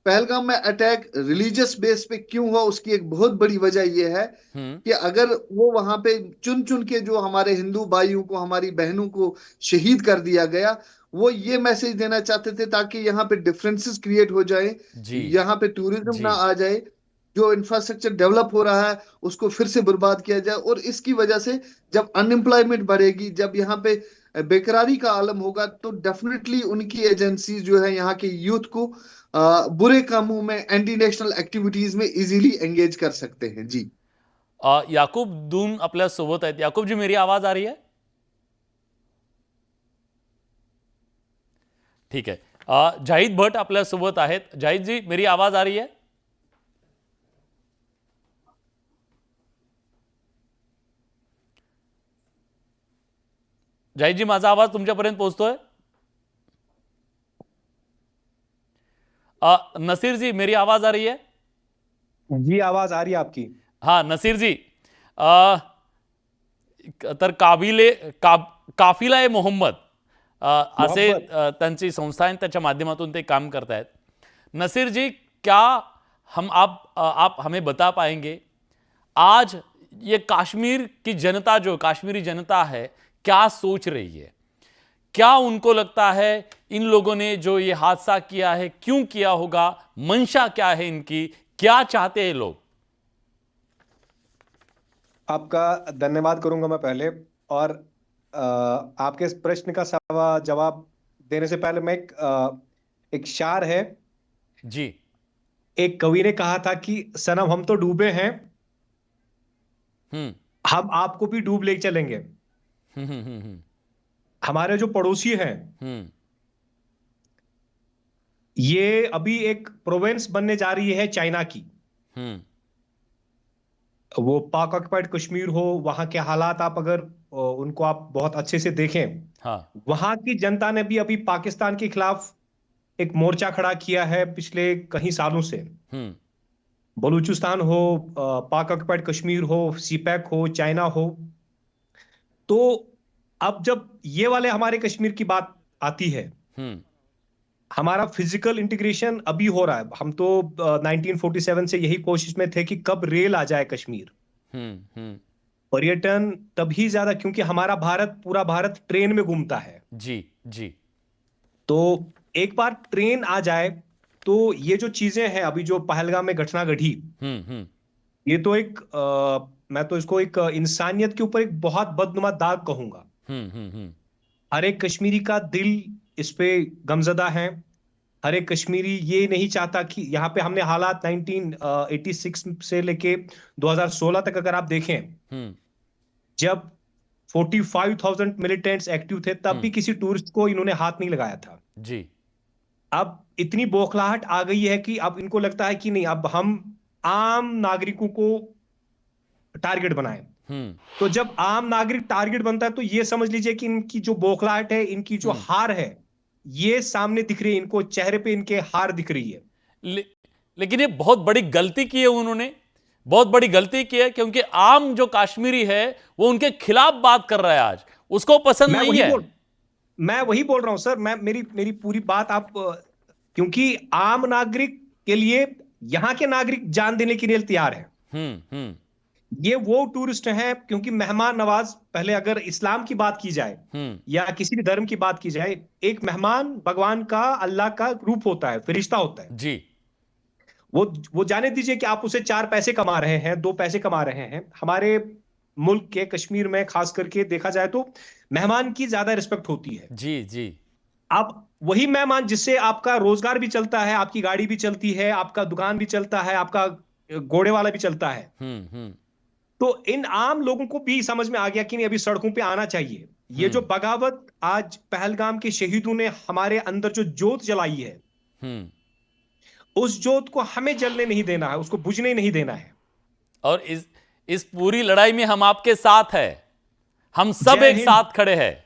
पहलगाम में अटैक रिलीजियस बेस पे क्यों हुआ, उसकी एक बहुत बड़ी वजह यह है कि अगर वो वहां पे चुन चुन के जो हमारे हिंदू भाइयों को, हमारी बहनों को शहीद कर दिया गया, वो ये मैसेज देना चाहते थे ताकि यहाँ पे डिफरेंसेस क्रिएट हो जाए, यहाँ पे टूरिज्म ना आ जाए, जो इंफ्रास्ट्रक्चर डेवलप हो रहा है उसको फिर से बर्बाद किया जाए। और इसकी वजह से जब अनएम्प्लॉयमेंट बढ़ेगी, जब यहाँ पे बेकरारी का आलम होगा, तो डेफिनेटली उनकी एजेंसी जो है यहाँ के यूथ को बुरे कामों में, एंटी नेशनल एक्टिविटीज में इजीली एंगेज कर सकते हैं। जी याकूब दून आपल्या सोबत आहेत। याकूब जी, मेरी आवाज आ रही है? ठीक है। जाहिद भट आपल्या सोबत आहेत। जाहिद जी, मेरी आवाज आ रही है? जाहिद जी, माझा आवाज तुमच्यापर्यंत पोहोचतोय? नसीर जी, मेरी आवाज आ रही है? जी, आवाज आ रही है आपकी। हाँ नसीर जी, तर काफिला ए मोहम्मद असे त्यांची संस्था आहे, त्याच्या माध्यमातून ते काम करतायत। नसीर जी, क्या आप हमें बता पाएंगे आज ये कश्मीर की जनता, जो कश्मीरी जनता है, क्या सोच रही है? क्या उनको लगता है इन लोगों ने जो ये हादसा किया है क्यों किया होगा? मंशा क्या है इनकी? क्या चाहते हैं लोग? आपका धन्यवाद करूंगा मैं पहले, और आपके इस प्रश्न का जवाब देने से पहले मैं एक शार है जी। एक कवि ने कहा था कि सनम हम तो डूबे हैं, हम आपको भी डूब ले चलेंगे। हमारे जो पड़ोसी हैं, ये अभी एक प्रोविंस बनने जा रही है चाइना की। वो पाक ऑक्युपाइड कश्मीर हो, वहां के हालात आप अगर उनको आप बहुत अच्छे से देखें, हाँ। वहां की जनता ने भी अभी पाकिस्तान के खिलाफ एक मोर्चा खड़ा किया है पिछले कई सालों से। बलूचिस्तान हो, पाक ऑक्युपाइड कश्मीर हो, सीपैक हो, चाइना हो। तो अब जब ये वाले हमारे कश्मीर की बात आती है, हमारा फिजिकल इंटीग्रेशन अभी हो रहा है। हम तो 1947 से यही कोशिश में थे कि कब रेल आ जाए कश्मीर। पर्यटन तभी ज्यादा, क्योंकि हमारा भारत, पूरा भारत ट्रेन में घूमता है। जी जी। तो एक बार ट्रेन आ जाए तो ये जो चीजें हैं, अभी जो पहलगाम में घटना घटी, ये तो एक मैं तो इसको एक इंसानियत के ऊपर एक बहुत बदनुमा दाग कहूंगा। हर एक कश्मीरी का दिल इस पे गमजदा है। हर एक कश्मीरी ये नहीं चाहता कि यहाँ पे हमने हालात 1986 से लेके 2016 तक अगर आप देखें, जब 45,000 मिलिटेंट्स एक्टिव थे, तब भी किसी टूरिस्ट को इन्होंने हाथ नहीं लगाया था। जी। अब इतनी बौखलाहट आ गई है कि अब इनको लगता है कि नहीं, अब हम आम नागरिकों को टारगेट बनाएं। तो जब आम नागरिक टारगेट बनता है तो ये समझ लीजिए कि इनकी जो बौखलाहट है, इनकी जो हार है, ये सामने दिख रही है, इनको चेहरे पे इनके हार दिख रही है। लेकिन ये बहुत बड़ी गलती की है उन्होंने, बहुत बड़ी गलती की है, क्योंकि आम जो कश्मीरी है वो उनके खिलाफ बात कर रहा है आज, उसको पसंद नहीं है। मैं वही बोल रहा हूं सर, मेरी पूरी बात आप, क्योंकि आम नागरिक के लिए यहां के नागरिक जान देने के लिए तैयार है। ये वो टूरिस्ट हैं, क्योंकि मेहमान नवाज, पहले अगर इस्लाम की बात की जाए या किसी भी धर्म की बात की जाए, एक मेहमान भगवान का, अल्लाह का रूप होता है, फरिश्ता होता है जी। वो जाने दीजिए कि आप उसे 4 पैसे कमा रहे हैं, 2 पैसे कमा रहे हैं। हमारे मुल्क के कश्मीर में खास करके देखा जाए तो मेहमान की ज्यादा रिस्पेक्ट होती है। जी जी। अब वही मेहमान जिससे आपका रोजगार भी चलता है, आपकी गाड़ी भी चलती है, आपका दुकान भी चलता है, आपका घोड़े वाला भी चलता है। तो इन आम लोगों को भी समझ में आ गया कि नहीं, अभी सड़कों पे आना चाहिए। ये जो बगावत आज पहलगाम के शहीदों ने हमारे अंदर जो जोत जलाई है, उस जोत को हमें जलने नहीं देना है, उसको बुझने नहीं देना है। और इस पूरी लड़ाई में हम आपके साथ हैं, हम सब जय एक हिंद। साथ खड़े हैं।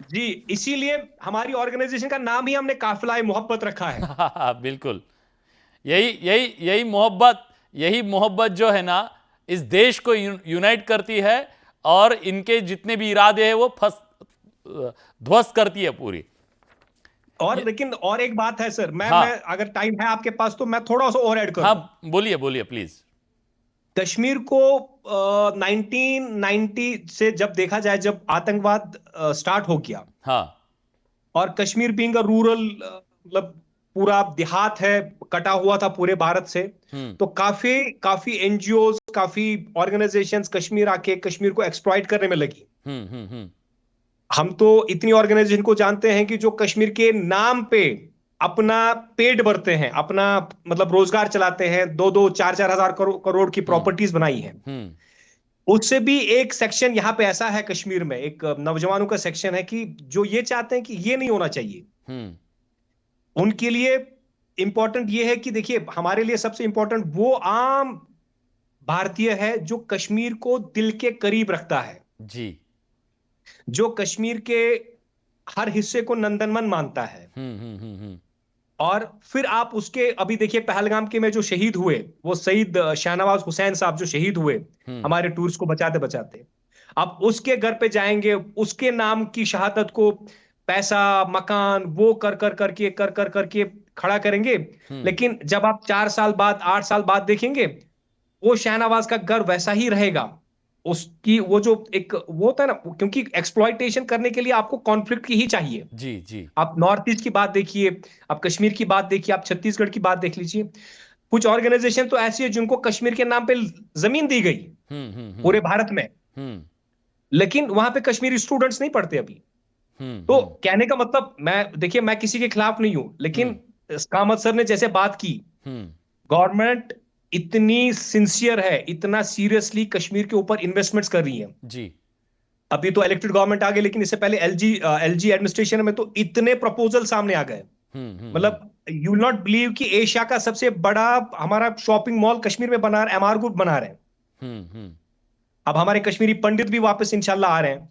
जी, इसीलिए हमारी ऑर्गेनाइजेशन का नाम ही हमने काफिला मोहब्बत रखा है। बिल्कुल, यही मोहब्बत जो है ना इस देश को यूनाइट करती है और इनके जितने भी इरादे हैं वो ध्वस्त करती है पूरी। और लेकिन और एक बात है सर, मैं अगर टाइम है आपके पास तो मैं थोड़ा सा और ऐड करूं। हाँ, बोलिए बोलिए प्लीज। कश्मीर को 1990 से जब देखा जाए, जब आतंकवाद स्टार्ट हो गया, हाँ, और कश्मीर बीइंग अ रूरल, मतलब पूरा देहात है, कटा हुआ था पूरे भारत से, तो काफी एनजीओ, काफी ऑर्गेनाइजेशंस कश्मीर आके कश्मीर को एक्सप्लॉइट करने में लगी। हम तो इतनी ऑर्गेनाइजेशन को जानते हैं कि जो कश्मीर के नाम पे अपना पेट भरते हैं, अपना मतलब रोजगार चलाते हैं, 2-2, 4-4 हजार करोड़ की प्रॉपर्टीज बनाई हैं। उससे भी एक सेक्शन यहाँ पे ऐसा है कश्मीर में, एक नौजवानों का सेक्शन है कि जो ये चाहते हैं कि ये नहीं होना चाहिए। उनके लिए इंपॉर्टेंट ये है कि देखिए, हमारे लिए सबसे इंपॉर्टेंट वो आम भारतीय है जो कश्मीर को दिल के करीब रखता है जी, जो कश्मीर के हर हिस्से को नंदनवन मानता है। और फिर आप उसके अभी देखिए पहलगाम के में जो शहीद हुए, वो शहीद शाहनवाज हुसैन साहब जो शहीद हुए हमारे टूरिस्ट को बचाते बचाते, अब उसके घर पे जाएंगे, उसके नाम की शहादत को पैसा, मकान, वो कर करके खड़ा करेंगे। लेकिन जब आप 4 साल बाद, 8 साल बाद देखेंगे, वो शाहनवाज का घर वैसा ही रहेगा। उसकी वो जो एक वो होता है ना, क्योंकि एक्सप्लॉइटेशन करने के लिए आपको कॉन्फ्लिक्ट की ही चाहिए। जी जी, आप नॉर्थ ईस्ट की बात देखिए, आप कश्मीर की बात देखिए, आप छत्तीसगढ़ की बात देख लीजिए। कुछ ऑर्गेनाइजेशन तो ऐसी है जिनको कश्मीर के नाम पे जमीन दी गई पूरे भारत में, लेकिन वहां पे कश्मीरी स्टूडेंट्स नहीं पढ़ते अभी। तो कहने का मतलब, मैं देखिए मैं किसी के खिलाफ नहीं हूं, लेकिन कामत सर ने जैसे बात की, गवर्नमेंट इतनी सिंसियर है, इतना सीरियसली कश्मीर के ऊपर इन्वेस्टमेंट्स कर रही है जी। अभी तो इलेक्टेड गवर्नमेंट आ गई, लेकिन इससे पहले एलजी एडमिनिस्ट्रेशन में तो इतने प्रपोजल सामने आ गए। मतलब यू विल नॉट बिलीव कि एशिया का सबसे बड़ा हमारा शॉपिंग मॉल कश्मीर में बना रहे, एमआर ग्रुप बना रहे हैं। अब हमारे कश्मीरी पंडित भी वापस इंशाल्लाह आ रहे हैं।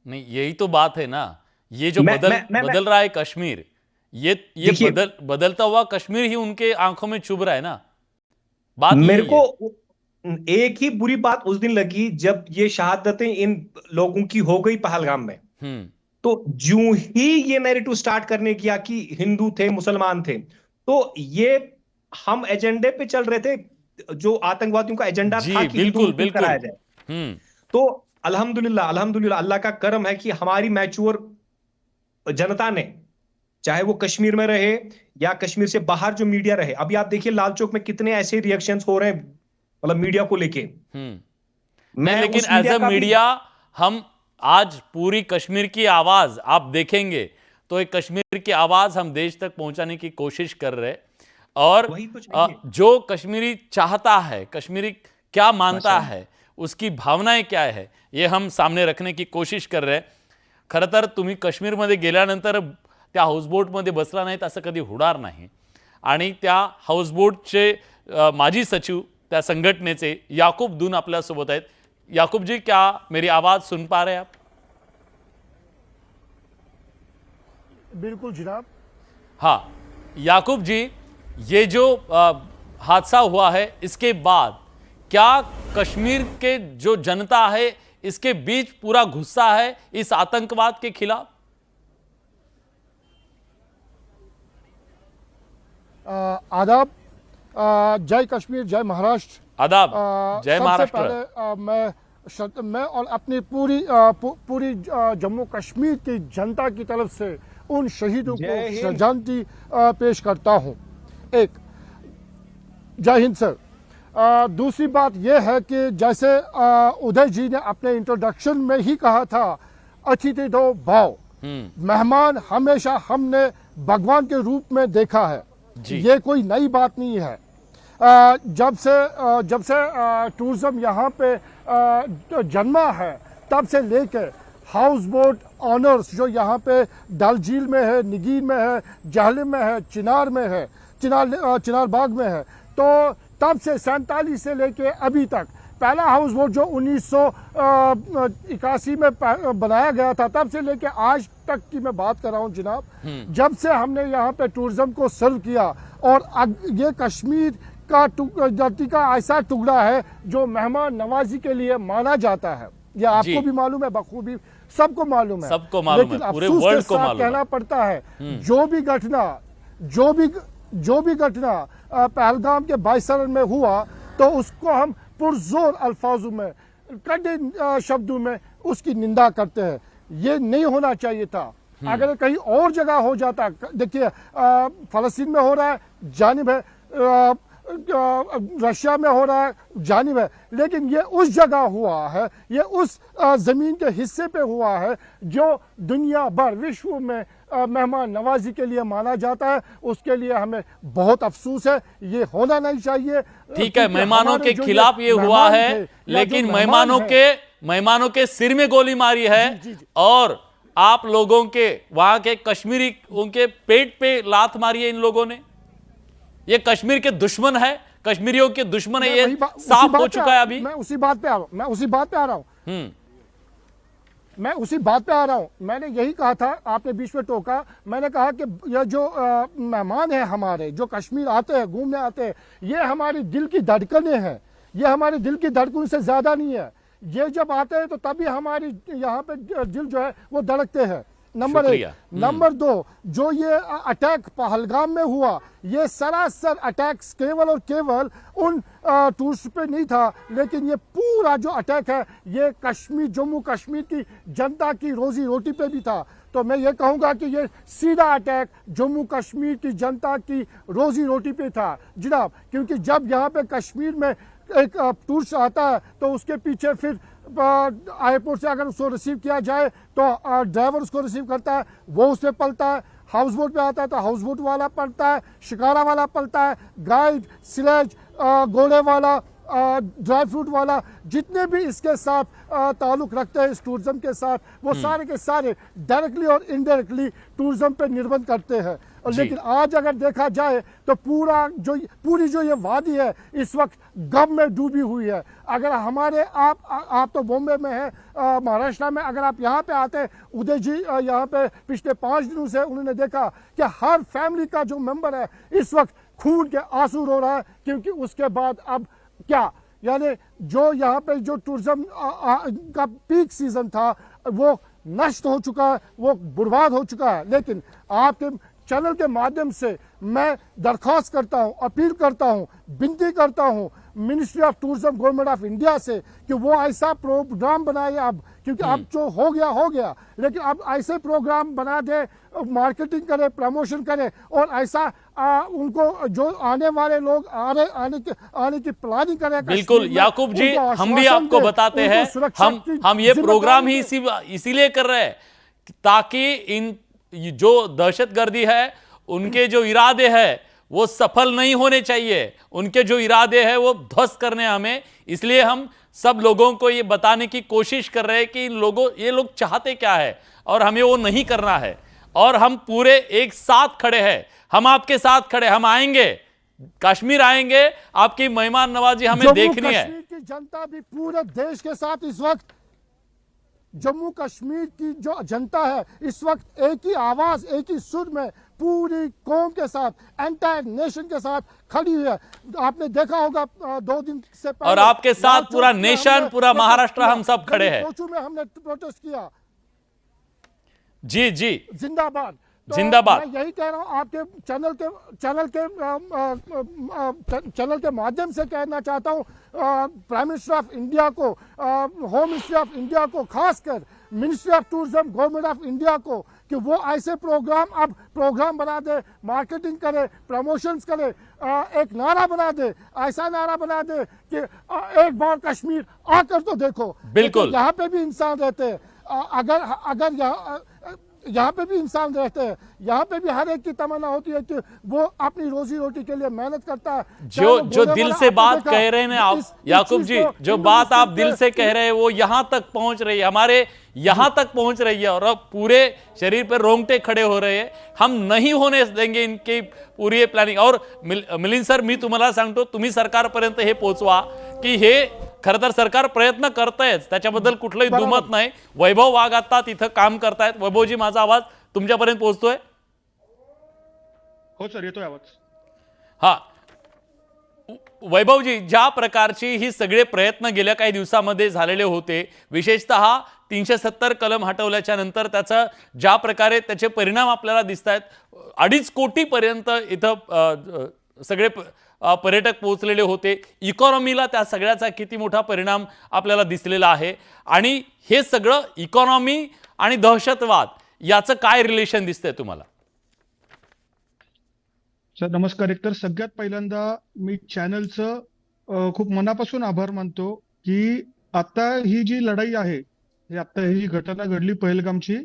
नहीं, यही तो बात है ना, ये जो बदल रहा है कश्मीर, ये बदलता हुआ कश्मीर ही उनके आंखों में चुभ रहा है ना। बात मेरे को एक ही बुरी बात उस दिन लगी जब ये शहादतें इन लोगों की हो गई पहलगाम में, तो जो ही ये नैरेटिव स्टार्ट करने किया कि हिंदू थे, मुसलमान थे, तो ये हम एजेंडे पे चल रहे थे, जो आतंकवादियों का एजेंडा था कि बिल्कुल कराया जाए। तो अल्हम्दुलिल्लाह अल्लाह का करम है कि हमारी मैच्योर जनता ने, चाहे वो कश्मीर में रहे या कश्मीर से बाहर जो मीडिया रहे, अभी आप देखिए लाल चौक में कितने ऐसे रिएक्शंस हो रहे हैं, मतलब मीडिया को लेके। लेकिन एज अ मीडिया हम आज पूरी कश्मीर की आवाज आप देखेंगे तो एक कश्मीर की आवाज हम देश तक पहुंचाने की कोशिश कर रहे, और तो जो कश्मीरी चाहता है, कश्मीरी क्या मानता है, उसकी भावनाएं क्या है, ये हम सामने रखने की कोशिश कर रहे। खरं तर तुम्ही काश्मीरमध्ये गेल्यानंतर त्या हाऊसबोटमध्ये बसला नाहीत असं कधी होणार नाही, आणि त्या हाऊसबोटचे माजी सचिव त्या संघटनेचे याकूब दून आपल्यासोबत आहेत। याकूब जी, क्या मेरी आवाज सुन पा रहे हैं आप? बिल्कुल जनाब। हाँ याकूब जी, ये जो हादसा हुआ है, इसके बाद क्या कश्मीर के जो जनता है इसके बीच पूरा गुस्सा है इस आतंकवाद के खिलाफ? आदाब, जय कश्मीर, जय महाराष्ट्र। आदाब, जय महाराष्ट्र। सबसे पहले मैं और अपनी पूरी जम्मू कश्मीर की जनता की तरफ से उन शहीदों को श्रद्धांजलि पेश करता हूं। एक, जय हिंद सर। दूसरी बात यह है कि जैसे उदय जी ने अपने इंट्रोडक्शन में ही कहा था, अतिथि देवो भव, मेहमान हमेशा हमने भगवान के रूप में देखा है। ये कोई नई बात नहीं है। जब से टूरिज्म यहाँ पे जन्मा है, तब से लेके हाउस बोट ऑनर्स जो यहाँ पे डल झील में है, निगीर में है, जहलम में है, चिनार में है, चिनार बाग में है, तो तब से 47 से लेके अभी तक पहला हाउस बोट जो 1981 में बनाया गया था, तब से लेके आज तक की मैं बात कर रहा हूँ जनाब, जब से हमने यहाँ पे टूरिज्म को सर्व किया, और ये कश्मीर का धरती का ऐसा टुकड़ा है जो मेहमान नवाजी के लिए माना जाता है। ये आपको भी मालूम है, बखूबी सबको मालूम है, सबको मालूम है, पूरे वर्ल्ड को मालूम है। कहना पड़ता है जो भी घटना पहलगाम के बाइसरन में हुआ, तो उसको हम पुरजोर अल्फाजों में, कड़े शब्दों में उसकी निंदा करते हैं। ये नहीं होना चाहिए था। अगर कहीं और जगह हो जाता, देखिए फलस्तीन में हो रहा है जानिब है, रशिया में हो रहा है जानिब है, लेकिन ये उस जगह हुआ है, ये उस जमीन के हिस्से पे हुआ है जो दुनिया भर विश्व में मेहमान नवाजी के लिए माना जाता है। उसके लिए हमें बहुत अफसोस है, ये होना नहीं चाहिए। ठीक है, मेहमानों के खिलाफ ये हुआ है, लेकिन मेहमानों के सिर में गोली मारी है, और आप लोगों के वहां के कश्मीरी उनके पेट पे लात मारी है इन लोगों ने। ये कश्मीर के दुश्मन है, कश्मीरियों के दुश्मन है, ये साफ हो चुका है अभी। मैं उसी बात पे आ रहा हूं। मैंने यही कहा था, आपने बीच में टोका, मैंने कहा कि ये जो मेहमान है हमारे, जो कश्मीर आते हैं, घूमने आते हैं, ये हमारी दिल की धड़कनें हैं। ये हमारे दिल की धड़कन से ज्यादा नहीं है। ये जब आते हैं तो तभी हमारी यहाँ पे दिल जो है वो धड़कते हैं। नंबर 1। नंबर 2, जो ये अटैक पहलगाम में हुआ, ये सरासर अटैक केवल और केवल उन टूरिस्ट पे नहीं था, लेकिन ये पूरा जो अटैक है ये कश्मीर, जम्मू कश्मीर की जनता की रोजी रोटी पे भी था। तो मैं ये कहूँगा कि ये सीधा अटैक जम्मू कश्मीर की जनता की रोजी रोटी पे था जनाब, क्योंकि जब यहाँ पे कश्मीर में एक टूरिस्ट आता है तो उसके पीछे फिर एयरपोर्ट से अगर उसको रिसीव किया जाए तो ड्राइवर उसको रिसीव करता है, वो उस पर पलता है। हाउस बोट पे आता है तो हाउस बोट वाला पलता है, शिकारा वाला पलता है, गाइड, स्लेज, घोड़े वाला, ड्राई फ्रूट वाला, जितने भी इसके साथ ताल्लुक रखते हैं इस टूरिज्म के साथ, वो सारे के सारे डायरेक्टली और इनडायरेक्टली टूरिज्म पे निर्भर करते हैं। और लेकिन आज अगर देखा जाए तो पूरी जो ये वादी है इस वक्त गम में डूबी हुई है। अगर हमारे आप तो बॉम्बे में है, महाराष्ट्र में, अगर आप यहाँ पे आते हैं, उदय जी यहाँ पे पिछले 5 दिनों से उन्होंने देखा कि हर फैमिली का जो मेंबर है इस वक्त खून के आंसू रो रहा है, क्योंकि उसके बाद अब क्या, यानी जो यहाँ पे जो टूरिज्म का पीक सीजन था वो नष्ट हो चुका है, वो बर्बाद हो चुका है। लेकिन आपके चैनल के माध्यम से मैं दरख्वास्त करता हूं, अपील करता हूं, विनती करता हूं ministry of tourism, government of India से कि वो ऐसा प्रोग्राम बनाए अब, क्योंकि अब जो हो गया, लेकिन अब ऐसे प्रोग्राम बना दे, मार्केटिंग करे, प्रमोशन करे, और ऐसा उनको जो आने वाले लोग आने की प्लानिंग करे। बिल्कुल याकूब जी, हम भी आपको बताते हैं, हम ये प्रोग्राम ही इसीलिए कर रहे हैं ताकि इन जो दहशतगर्दी है उनके जो इरादे हैं वो सफल नहीं होने चाहिए, उनके जो इरादे हैं वो ध्वस्त करने हमें, इसलिए हम सब लोगों को ये बताने की कोशिश कर रहे हैं कि ये लोग चाहते क्या है और हमें वो नहीं करना है। और हम पूरे एक साथ खड़े हैं, हम आपके साथ खड़े, हम आएंगे, कश्मीर आएंगे, आपकी मेहमान नवाजी हमें देखनी है। कश्मीर की जनता भी पूरे देश के साथ इस वक्त, जम्मू कश्मीर की जो जनता है इस वक्त एक ही आवाज, एक ही सुर में पूरी कौम के साथ, एंटायर नेशन के साथ खड़ी हुई है। आपने देखा होगा 2 दिन से पहले, और आपके साथ पूरा नेशन, पूरा महाराष्ट्र, हम सब खड़े हैं। में हमने प्रोटेस्ट किया। जी जी, जिंदाबाद, जिंदाबाद। मैं यही कह रहा हूं, आपके चैनल के माध्यम से कहना चाहता हूं प्राइम मिनिस्टर ऑफ इंडिया को, होम मिनिस्ट्री ऑफ इंडिया को, खासकर ministry of tourism, government of India को, कि वो ऐसे प्रोग्राम बना दे, मार्केटिंग करे, प्रमोशंस करे, एक नारा बना दे, ऐसा नारा बना दे कि एक बार कश्मीर आकर तो देखो। बिल्कुल, यहाँ पे भी इंसान रहते हैं, अगर यहाँ पे भी इंसान रहते हैं, यहाँ पे भी हर एक की तमन्ना होती है कि वो अपनी रोजी रोटी के लिए मेहनत करता है। जो दिल से बात कह रहे हैं आप याकूब जी, जो बात आप दिल से कह रहे हैं वो यहाँ तक पहुंच रही है, हमारे यहाँ तक पहुंच रही है और अब पूरे शरीर पे रोंगटे खड़े हो रहे हैं. हम नहीं होने देंगे इनकी पूरी ये प्लॅनिंग. और मिलिंद सर, मी तुम्हाला सांगतो, तुम्ही सरकारपर्यंत हे पोहोचवा की हे खरं तर सरकार प्रयत्न करतंयच, त्याच्याबद्दल कुठलंही दुमत नाही. वैभव वाघ आता तिथं काम करतायत. वैभवजी, माझा आवाज तुमच्यापर्यंत पोहोचतोय? हो सर, येतोय आवाज. हा वैभवजी, ज्या प्रकारची ही सगळे प्रयत्न गेल्या काही दिवसामध्ये झालेले होते, विशेषतः 370 कलम हटवल्याच्या नंतर त्याचा ज्या प्रकारे त्याचे परिणाम आपल्याला दिसत आहेत, 2.5 कोटीपर्यंत इथं सगळे पर्यटक पोहोचलेले होते. इकॉनॉमीला त्या सगळ्याचा किती मोठा परिणाम आपल्याला दिसलेला आहे. आणि हे सगळं इकॉनॉमी आणि दहशतवाद याचं काय रिलेशन दिसतंय तुम्हाला? सर नमस्कार. एकतर सगळ्यात पहिल्यांदा मी चॅनलचं खूप मनापासून आभार मानतो की आता ही जी लढाई आहे, आता ही घटना घडली पहलगामची,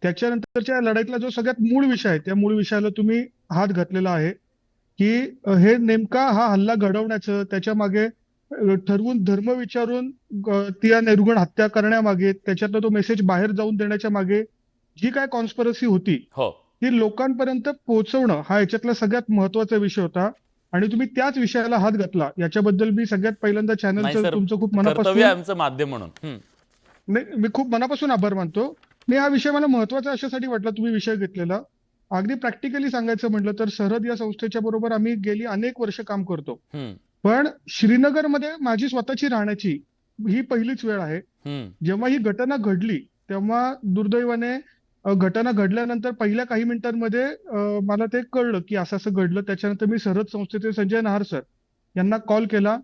त्याच्यानंतरच्या लढाईतला जो सगळ्यात मूळ विषय आहे, त्या मूळ विषयाला तुम्ही हात घातलेला आहे की हे नेमका हा हल्ला घडवण्याचं, त्याच्या मागे ठरवून धर्म विचारून त्या निर्घृण हत्या करण्यामागे, त्याच्यातला तो मेसेज बाहेर जाऊन देण्याच्या मागे जी काय कॉन्स्पिरसी होती, ती लोकांपर्यंत पोहोचवणं हा याच्यातला सगळ्यात महत्वाचा विषय होता. आणि तुम्ही त्याच विषयाला हात घातला, याच्याबद्दल मी सगळ्यात पहिल्यांदा चॅनलचं तुमचं खूप मनापासून माध्यम म्हणून मी खूप मनापासून आभार मानतो. मी हा विषय मला महत्वाचा अशासाठी वाटला तुम्ही विषय घेतलेला. अगदी प्रॅक्टिकली सांगायचं म्हटलं तर सरहद या संस्थेच्या बरोबर आम्ही गेली अनेक वर्ष काम करतो, पण श्रीनगरमध्ये माझी स्वतःची राहण्याची ही पहिलीच वेळ आहे. जेव्हा ही घटना घडली तेव्हा दुर्दैवाने घटना घडल्यानंतर पहिल्या काही मिनिटांमध्ये मला ते कळलं की असं असं घडलं. त्याच्यानंतर मी सरहद संस्थेचे संजय नहार सर यांना कॉल केला.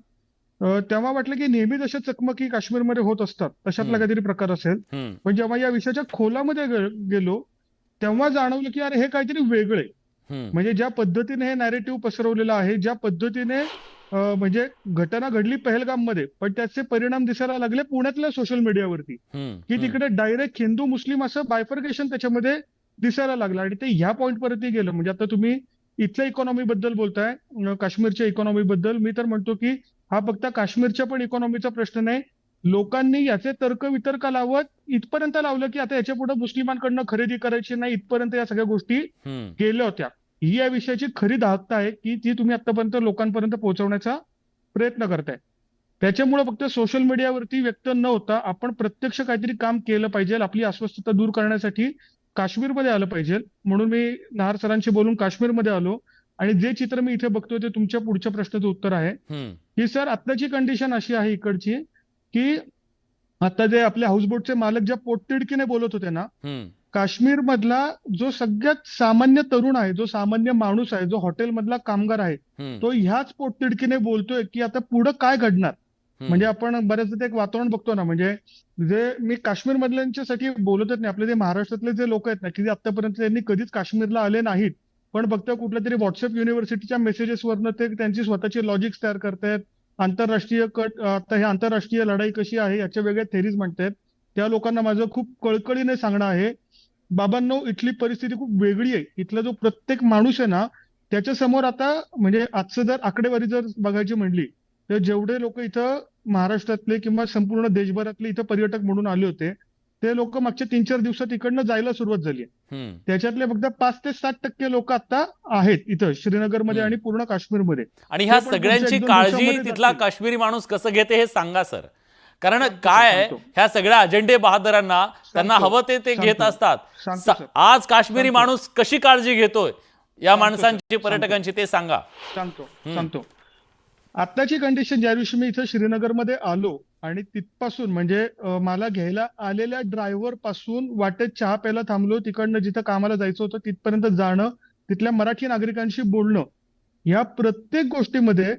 तेव्हा वाटलं की नेहमीच अशा चकमकी काश्मीरमध्ये होत असतात, तशातला काहीतरी प्रकार असेल. पण जेव्हा या विषयाच्या खोलामध्ये गेलो तेव्हा जाणवलं की अरे हे काहीतरी वेगळे, म्हणजे ज्या पद्धतीने हे नॅरेटिव्ह पसरवलेलं आहे, ज्या पद्धतीने म्हणजे घटना घडली पहलगाममध्ये, पण त्याचे परिणाम दिसायला लागले पुण्यातल्या सोशल मीडियावरती, की तिकडे डायरेक्ट हिंदू मुस्लिम असं बायफर्केशन त्याच्यामध्ये दिसायला लागलं. आणि ते ह्या पॉइंट वरती गेलं. म्हणजे आता तुम्ही इथल्या इकॉनॉमी बद्दल बोलताय, काश्मीरच्या इकॉनॉमी बद्दल, मी तर म्हणतो की हा फक्त काश्मीरच्या पण इकॉनॉमीचा प्रश्न नाही. लोकांनी याचे तर्क वितर्क लावत इथपर्यंत लावलं की आता याच्या पुढे मुस्लिमांकडनं खरेदी करायची नाही, इथपर्यंत या सगळ्या गोष्टी गेल्या होत्या. ही या विषयाची खरी दाहकता आहे की ती तुम्ही आतापर्यंत लोकांपर्यंत पोहोचवण्याचा प्रयत्न करताय. त्याच्यामुळे फक्त सोशल मीडियावरती व्यक्त न होता आपण प्रत्यक्ष काहीतरी काम केलं पाहिजे. आपली अस्वस्थता दूर करण्यासाठी काश्मीरमध्ये आलं पाहिजे. म्हणून मी नहार सरांशी बोलून काश्मीरमध्ये आलो. आणि जे चित्र मी इथे बघतोय ते तुमच्या पुढच्या प्रश्नाचं उत्तर आहे की सर आत्ताची कंडिशन अशी आहे इकडची की आता जे आपल्या हाऊसबोटचे मालक ज्या पोटतिडकीने बोलत होते ना, काश्मीर मधला जो सगळ्यात सामान्य तरुण आहे, जो सामान्य माणूस आहे, जो हॉटेलमधला कामगार आहे, तो ह्याच पोटतिडकीने बोलतोय की आता पुढे काय घडणार. म्हणजे आपण बऱ्याचदा एक वातावरण बघतो ना, म्हणजे जे मी काश्मीर मधल्यांच्यासाठी बोलतच नाही, आपले जे महाराष्ट्रातले जे लोक आहेत ना, की आतापर्यंत त्यांनी कधीच काश्मीरला आले नाहीत, पण फक्त कुठल्या तरी व्हॉट्सअप युनिव्हर्सिटीच्या मेसेजेसवरनं ते त्यांची स्वतःची लॉजिक्स तयार करतायत. आंतरराष्ट्रीय आता हे आंतरराष्ट्रीय लढाई कशी आहे याच्या वेगळ्या थेरीज म्हणतायत. त्या लोकांना माझं खूप कळकळीने सांगणं आहे, बाबांनो इथली परिस्थिती खूप वेगळी आहे. इथला जो प्रत्येक माणूस आहे ना, त्याच्या समोर आता म्हणजे आजचं जर आकडेवारी जर बघायची म्हणली तर जेवढे लोक इथं महाराष्ट्रातले किंवा संपूर्ण देशभरातले इथं पर्यटक म्हणून आले होते, ते लोक मागच्या 3-4 दिवसात इकडनं जायला सुरुवात झाली आहे. त्याच्यातले फक्त 5 ते 7% लोक आता आहेत इथं श्रीनगरमध्ये आणि पूर्ण काश्मीरमध्ये. आणि ह्या सगळ्यांची काळजी तिथला काश्मीरी माणूस कसं घेते हे सांगा सर. कारण काय आहे, ह्या सगळ्या अजेंडे बहादरांना त्यांना हवं ते घेत असतात. आज काश्मीरी माणूस कशी काळजी घेतोय या माणसांची, पर्यटकांची, ते सांगा. सांगतो. आताची कंडिशन, ज्या दिवशी मी इथं श्रीनगरमध्ये आलो आणि तिथपासून म्हणजे मला घ्यायला आलेल्या ड्रायव्हर पासून वाटेत चहा प्यायला थांबलो, तिकडनं जिथं कामाला जायचं होतं तिथपर्यंत जाणं, तिथल्या मराठी नागरिकांशी बोलणं, या प्रत्येक गोष्टीमध्ये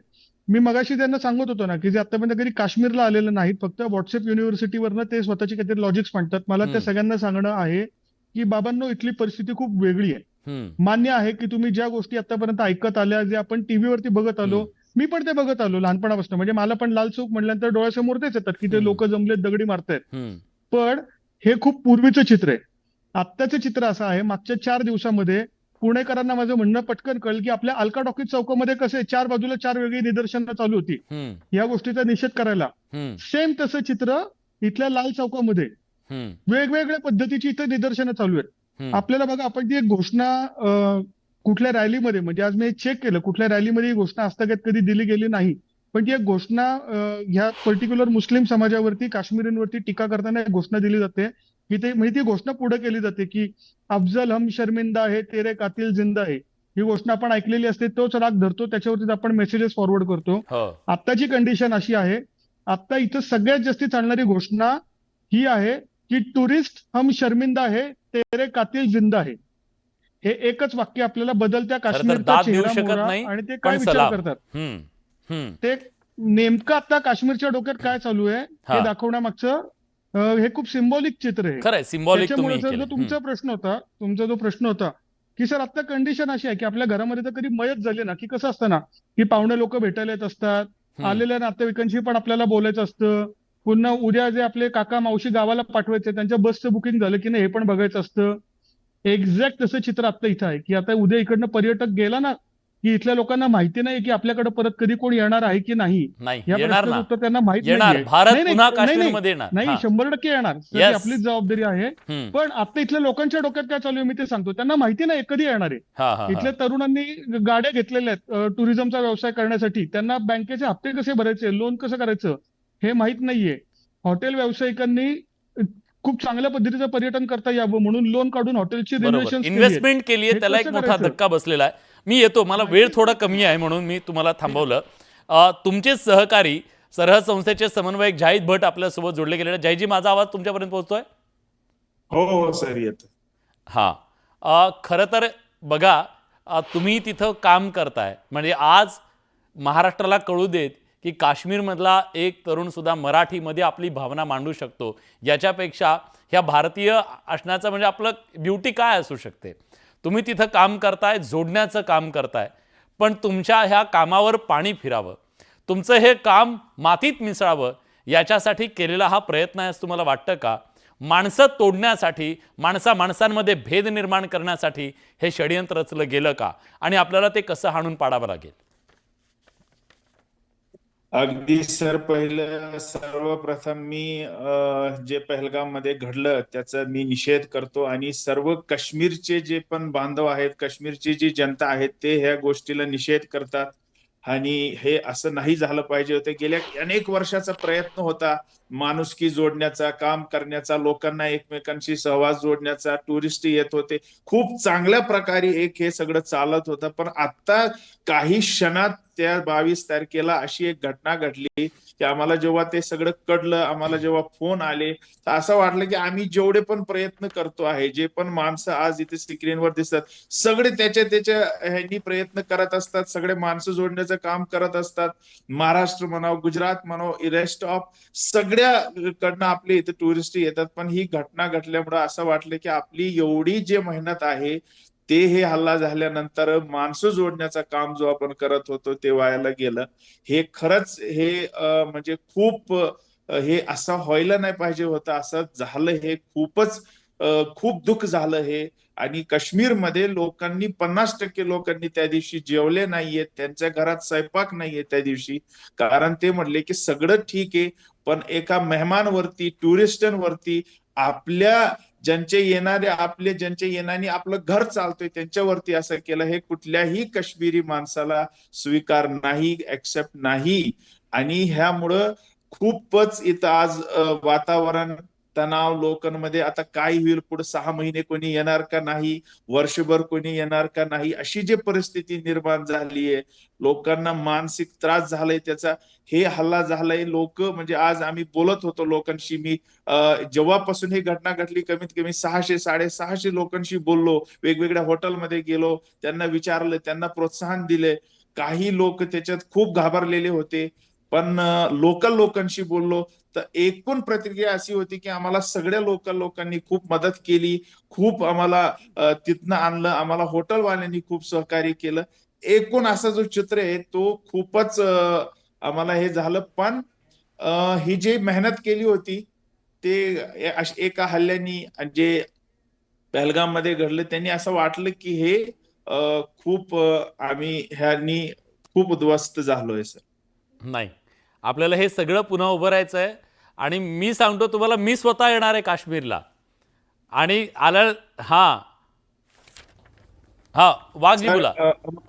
मी मगाशी त्यांना सांगत होतो ना की जे आतापर्यंत कधी काश्मीरला आलेलं नाहीत, फक्त व्हॉट्सअप युनिव्हर्सिटीवरनं ते स्वतःची काहीतरी लॉजिक्स म्हणतात. मला त्या सगळ्यांना सांगणं आहे की बाबांनो इथली परिस्थिती खूप वेगळी आहे. मान्य आहे की तुम्ही ज्या गोष्टी आतापर्यंत ऐकत आल्या, जे आपण टीव्हीवरती बघत आलो, मी पण ते बघत आलो लहानपणापासून. म्हणजे मला पण लाल चौक म्हटल्यानंतर डोळ्यासमोर तेच येतात की ते लोक जमलेत, दगडी मारतायत. पण हे खूप पूर्वीचं चित्र आहे. आत्ताचं चित्र असं आहे, मागच्या 4 दिवसामध्ये पुणेकरांना माझं म्हणणं पटकन कळलं की आपल्या अलका टॉकीज चौकामध्ये कसे 4 बाजूला 4 वेगळी निदर्शनं चालू होती या गोष्टीचा निषेध करायला. सेम तसं चित्र इथल्या लाल चौकामध्ये वेगवेगळ्या पद्धतीची इथे निदर्शनं चालू आहेत. आपल्याला बघा, आपण ती एक घोषणा कुठल्या रॅलीमध्ये, म्हणजे आज मी चेक केलं, कुठल्या रॅलीमध्ये ही घोषणा आजतागत कधी दिली गेली नाही, पण ती एक घोषणा ह्या पर्टिक्युलर मुस्लिम समाजावरती, काश्मीरींवरती टीका करताना एक घोषणा दिली जाते की ते, म्हणजे ती घोषणा पुढे केली जाते की अफजल हम शर्मिंदा है तेरे कातिल जिंदा है. ही घोषणा आपण ऐकलेली असते, तोच राग धरतो, त्याच्यावरती आपण मेसेजेस फॉरवर्ड करतो. आत्ताची कंडिशन अशी आहे, आता इथं सगळ्यात जास्त चालणारी घोषणा ही आहे की टुरिस्ट हम शर्मिंदा है तेरे कातिल जिंदा है. हे एकच वाक्य आपल्याला बदलत्या काश्मीरचा चेहरा मोहरा आणि ते काय विचार करतात ते नेमकं आता काश्मीरच्या डोक्यात काय चालू आहे हे दाखवण्यामागचं हे खूप सिंबॉलिक चित्र आहे. त्याच्यामुळे सर तुमचा जो प्रश्न होता की सर आता कंडिशन अशी आहे की आपल्या घरामध्ये तर कधी मयत झाली ना की कसं असतं ना की पाहुणे लोक भेटायला येत असतात, आलेल्या नातेवाईकांशी पण आपल्याला बोलायचं असतं, पुन्हा उद्या जे आपले काका मावशी गावाला पाठवायचे त्यांच्या बसचं बुकिंग झालं की नाही हे पण बघायचं असतं. एक्झॅक्ट तसं चित्र आता इथं आहे की आता उद्या इकडनं पर्यटक गेला ना की इथल्या लोकांना माहिती नाही की आपल्याकडे परत कधी कोण येणार आहे की नाही. या प्रश्नाचं उत्तर त्यांना माहित नाही. 100% येणार, आपलीच जबाबदारी आहे. पण आता इथल्या लोकांच्या डोक्यात काय चालू आहे मी ते सांगतो, त्यांना माहिती नाही कधी येणार आहे. इथल्या तरुणांनी गाड्या घेतलेल्या आहेत टुरिझमचा व्यवसाय करण्यासाठी, त्यांना बँकेचे हप्ते कसे भरायचे, लोन कसं करायचं हे माहित नाहीये. हॉटेल व्यावसायिकांनी खूप चांगल्या पद्धतीचं पर्यटन करता यावं म्हणून लोन काढून हॉटेलची इन्व्हेस्टमेंट केली आहे, त्याला एक मोठा धक्का बसलेला आहे. मी येतो, मला वेळ थोडा कमी आहे म्हणून मी तुम्हाला थांबवलं. तुमचे सहकारी सरहद संस्थेचे समन्वयक जाहीद भट आपल्यासोबत जोडले गेलेले. जाहीदजी, माझा आवाज तुमच्यापर्यंत पोहोचतोय? हो सर, येतो. हा, खरं तर बघा, तुम्ही तिथं काम करताय म्हणजे आज महाराष्ट्राला कळू देत की काश्मीरमधला एक तरुण सुद्धा मराठीमध्ये आपली भावना मांडू शकतो. याच्यापेक्षा ह्या भारतीय असण्याचं म्हणजे आपलं ब्युटी काय असू शकते. तुम्ही तिथं काम करताय, जोडण्याचं काम करताय, पण तुमच्या ह्या कामावर पाणी फिरावं, तुमचं हे काम मातीत मिसळावं याच्यासाठी केलेला हा प्रयत्न आहे असं तुम्हाला वाटतं का? माणसं तोडण्यासाठी, माणसांमध्ये भेद निर्माण करण्यासाठी हे षडयंत्र रचलं गेलं का? आणि आपल्याला ते कसं हाणून पाडावं लागेल? अगदी सर, पहिलं सर्वप्रथम मी जे पहलगाम मध्ये घडलं त्याचा मी निषेध करतो आणि सर्व काश्मीरचे जे पण बांधव आहेत, काश्मीरची जी जनता आहे ते ह्या गोष्टीला निषेध करतात आणि हे असं नाही झालं पाहिजे होते. गेल्या अनेक वर्षाचा प्रयत्न होता माणुसकी जोडण्याचा, काम करण्याचा, लोकांना एकमेकांशी सहवास जोडण्याचा, टुरिस्ट येत होते, खूप चांगल्या प्रकारे हे सगळं चालत होतं. पण आता काही क्षणात त्या 22 तारखेला अशी एक घटना घडली की आम्हाला जेव्हा ते सगळं कळलं, आम्हाला जेव्हा फोन आले तर असं वाटलं की आम्ही जेवढे पण प्रयत्न करतो आहे, जे पण माणसं आज इथे स्क्रीनवर दिसतात, सगळे त्याच्या ह्यांनी प्रयत्न करत असतात, सगळे माणसं जोडण्याचं काम करत असतात. महाराष्ट्र म्हणावं, गुजरात म्हणावं, रेस्ट ऑफ सगळ्याकडनं आपले इथे टुरिस्ट येतात. पण ही घटना घडल्यामुळे असं वाटलं की आपली एवढी जे मेहनत आहे ते हे हल्ला झाल्यानंतर माणसं जोडण्याचं काम जो आपण करत होतो ते वायाला गेलं. हे खरंच हे म्हणजे खूप हे असं व्हायला नाही पाहिजे होतं, असं झालं. हे खूप दुःख झालं हे. आणि काश्मीरमध्ये लोकांनी 50% लोकांनी त्या दिवशी जेवले नाहीयेत, त्यांच्या घरात स्वयंपाक नाहीये त्या दिवशी, कारण ते म्हणले की सगळं ठीक आहे पण एका मेहमानवरती, टुरिस्टांवरती, आपल्या ज्यांचे येणारे आपलं घर चालतोय त्यांच्यावरती असं केलं, हे कुठल्याही काश्मीरी माणसाला स्वीकार नाही, एक्सेप्ट नाही. आणि ह्यामुळं खूपच इथं आज वातावरण, तणाव लोकांमध्ये, आता काय होईल पुढे, 6 महिने कोणी येणार का नाही, वर्षभर कोणी येणार का नाही, अशी जी परिस्थिती निर्माण झालीये, लोकांना मानसिक त्रास झालाय त्याचा. हे हल्ला झालाय, लोक म्हणजे आज आम्ही बोलत होतो लोकांशी, मी जेव्हापासून ही घटना घडली कमीत कमी 600-650 लोकांशी बोललो, वेगवेगळ्या हॉटेलमध्ये गेलो, त्यांना विचारलं, त्यांना प्रोत्साहन दिले. काही लोक त्याच्यात खूप घाबरलेले होते, पण लोकल लोकांशी बोललो तर एकूण प्रतिक्रिया अशी होती की आम्हाला सगळ्या लोकल लोकांनी खूप मदत केली, खूप आम्हाला तिथनं आणलं, आम्हाला हॉटेलवाल्यांनी खूप सहकार्य केलं. एकूण असा जो चित्र आहे तो खूपच आम्हाला हे झालं. पण ही जी मेहनत केली होती ते एका हल्ल्यानी जे पहलगाम मध्ये घडलं त्यांनी असं वाटलं की हे खूप आम्ही ह्यांनी खूप उद्ध्वस्त झालोय सर. नाही, आपल्याला हे सगळं पुन्हा उभं राहायचं आहे. आणि मी सांगतो तुम्हाला, मी स्वतः येणार आहे काश्मीरला. आणि आलं हा हा वाघजी बोला.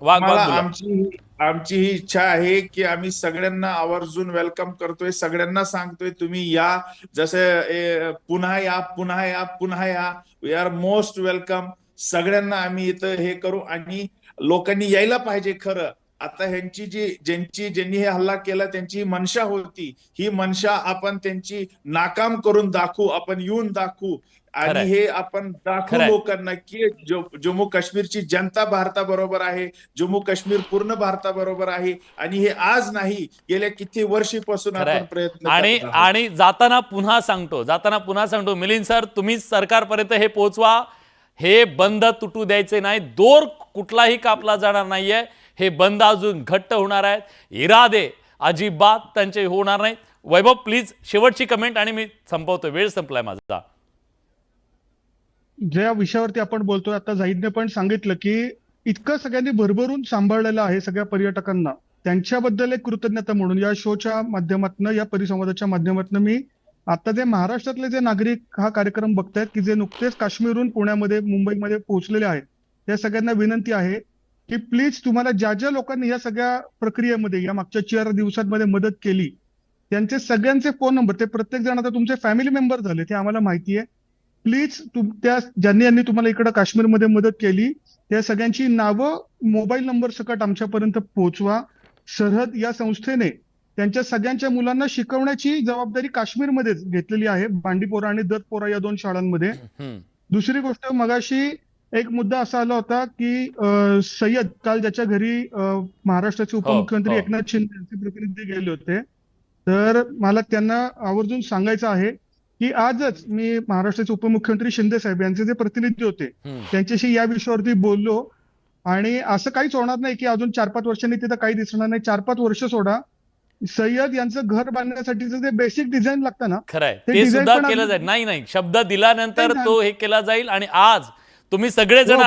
वाघ मला बोला. आमची ही इच्छा आहे की आम्ही सगळ्यांना आवर्जून वेलकम करतोय, सगळ्यांना सांगतोय तुम्ही या, जसं पुन्हा या पुन्हा या पुन्हा या. We are most welcome. सगळ्यांना आम्ही इथं हे करू आणि लोकांनी यायला पाहिजे. खरं आता ह्यांची ज्यांनी हे हल्ला केला त्यांची मनशा होती, ही मनशा आपण त्यांची नाकाम करून दाखवू, आपण येऊन दाखवू. आणि हे आपण दाखवू लोकांना की जम्मू काश्मीरची जनता भारताबरोबर आहे, जम्मू काश्मीर पूर्ण भारताबरोबर आहे. आणि हे आज नाही, गेल्या किती वर्षीपासून आपण प्रयत्न आणि जाताना पुन्हा सांगतो मिलिंद सर, तुम्ही सरकारपर्यंत हे पोहोचवा. हे बंद तुटू द्यायचे नाही. दोर कुठलाही कापला जाणार नाहीये. हे बंद अजून घट्ट होणार आहेत. इरादे अजिबात त्यांचे होणार नाहीत. वैभव प्लीज शेवटची कमेंट आणि मी संपवतो, वेळ संपलाय माझा. ज्या विषयावरती आपण बोलतोय आता, जाहीदने पण सांगितलं की इतकं सगळ्यांनी भरभरून सांभाळलेलं आहे सगळ्या पर्यटकांना, त्यांच्याबद्दल एक कृतज्ञता म्हणून या शोच्या माध्यमातून, या परिसंवादाच्या माध्यमातून मी आता जे महाराष्ट्रातले जे नागरिक हा कार्यक्रम बघतायत की जे नुकतेच काश्मीरहून पुण्यामध्ये मुंबईमध्ये पोहोचलेले आहेत, त्या सगळ्यांना विनंती आहे की प्लीज तुम्हाला ज्या लोकांनी या सगळ्या प्रक्रियेमध्ये या मागच्या 4 दिवसांमध्ये मदत केली, त्यांचे सगळ्यांचे फोन नंबर, ते प्रत्येक जण आता तुमचे फॅमिली मेंबर झाले ते आम्हाला माहिती आहे. प्लीज त्या ज्यांनी तुम्हाला इकडे काश्मीरमध्ये मदत केली त्या सगळ्यांची नावं, मोबाईल नंबर सकट आमच्यापर्यंत पोहोचवा. सरहद या संस्थेने त्यांच्या सगळ्यांच्या मुलांना शिकवण्याची जबाबदारी काश्मीरमध्येच घेतलेली आहे, बांडीपोरा आणि दत्तपोरा या 2 शाळांमध्ये. दुसरी गोष्ट, मगाशी एक मुद्दा असा आला होता की सय्यद काल ज्याच्या घरी महाराष्ट्राचे उपमुख्यमंत्री एकनाथ शिंदे यांचे प्रतिनिधी गेले होते, तर मला त्यांना आवर्जून सांगायचं आहे की आजच मी महाराष्ट्राचे उपमुख्यमंत्री शिंदे साहेब यांचे जे प्रतिनिधी होते त्यांच्याशी या विषयावरती बोललो. आणि असं काहीच होणार नाही की अजून 4-5 वर्षांनी तिथं काही दिसणार नाही. 4-5 वर्ष सोडा, सय्यद यांचं घर बांधण्यासाठीचं जे बेसिक डिझाईन लागतं ना, खरंय ते सुद्धा केलं जाईल. नाही, शब्द दिल्यानंतर तो हे केला जाईल. आणि आज तुम्ही सगळेजण,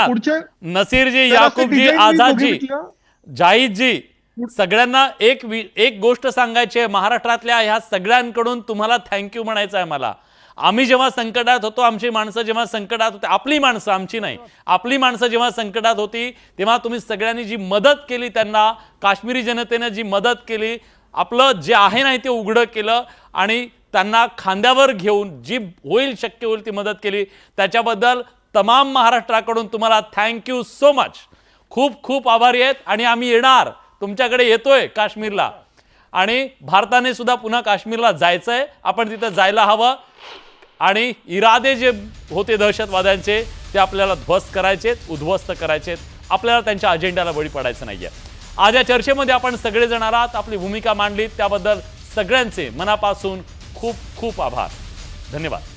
नसीरजी, याकूबजी, आझादजी, जाहीदजी, सगळ्यांना एक गोष्ट सांगायची आहे. महाराष्ट्रातल्या ह्या सगळ्यांकडून तुम्हाला थँक्यू म्हणायचं आहे मला. आम्ही जेव्हा संकटात होतो, आमची माणसं जेव्हा संकटात होती, आपली माणसं, आमची नाही, आपली माणसं जेव्हा संकटात होती, तेव्हा तुम्ही सगळ्यांनी जी मदत केली, त्यांना काश्मीरी जनतेनं जी मदत केली, आपलं जे आहे नाही ते उघडं केलं आणि त्यांना खांद्यावर घेऊन जी होईल शक्य होईल ती मदत केली, त्याच्याबद्दल तमाम महाराष्ट्राकडून तुम्हाला थँक्यू सो मच. खूप खूप आभारी आहेत. आणि आम्ही येणार, तुमच्याकडे येतोय काश्मीरला. आणि भारताने सुद्धा पुन्हा काश्मीरला जायचंय, आपण तिथं जायला हवं. आणि इरादे जे होते दहशतवाद्यांचे ते आपल्याला उद्ध्वस्त करायचे, आपल्याला त्यांच्या अजेंड्याला बळी पडायचं नाहीये. आज या चर्चेमध्ये आपण सगळेजण आहात, आपली भूमिका मांडलीत, त्याबद्दल सगळ्यांचे मनापासून खूप खूप आभार. धन्यवाद.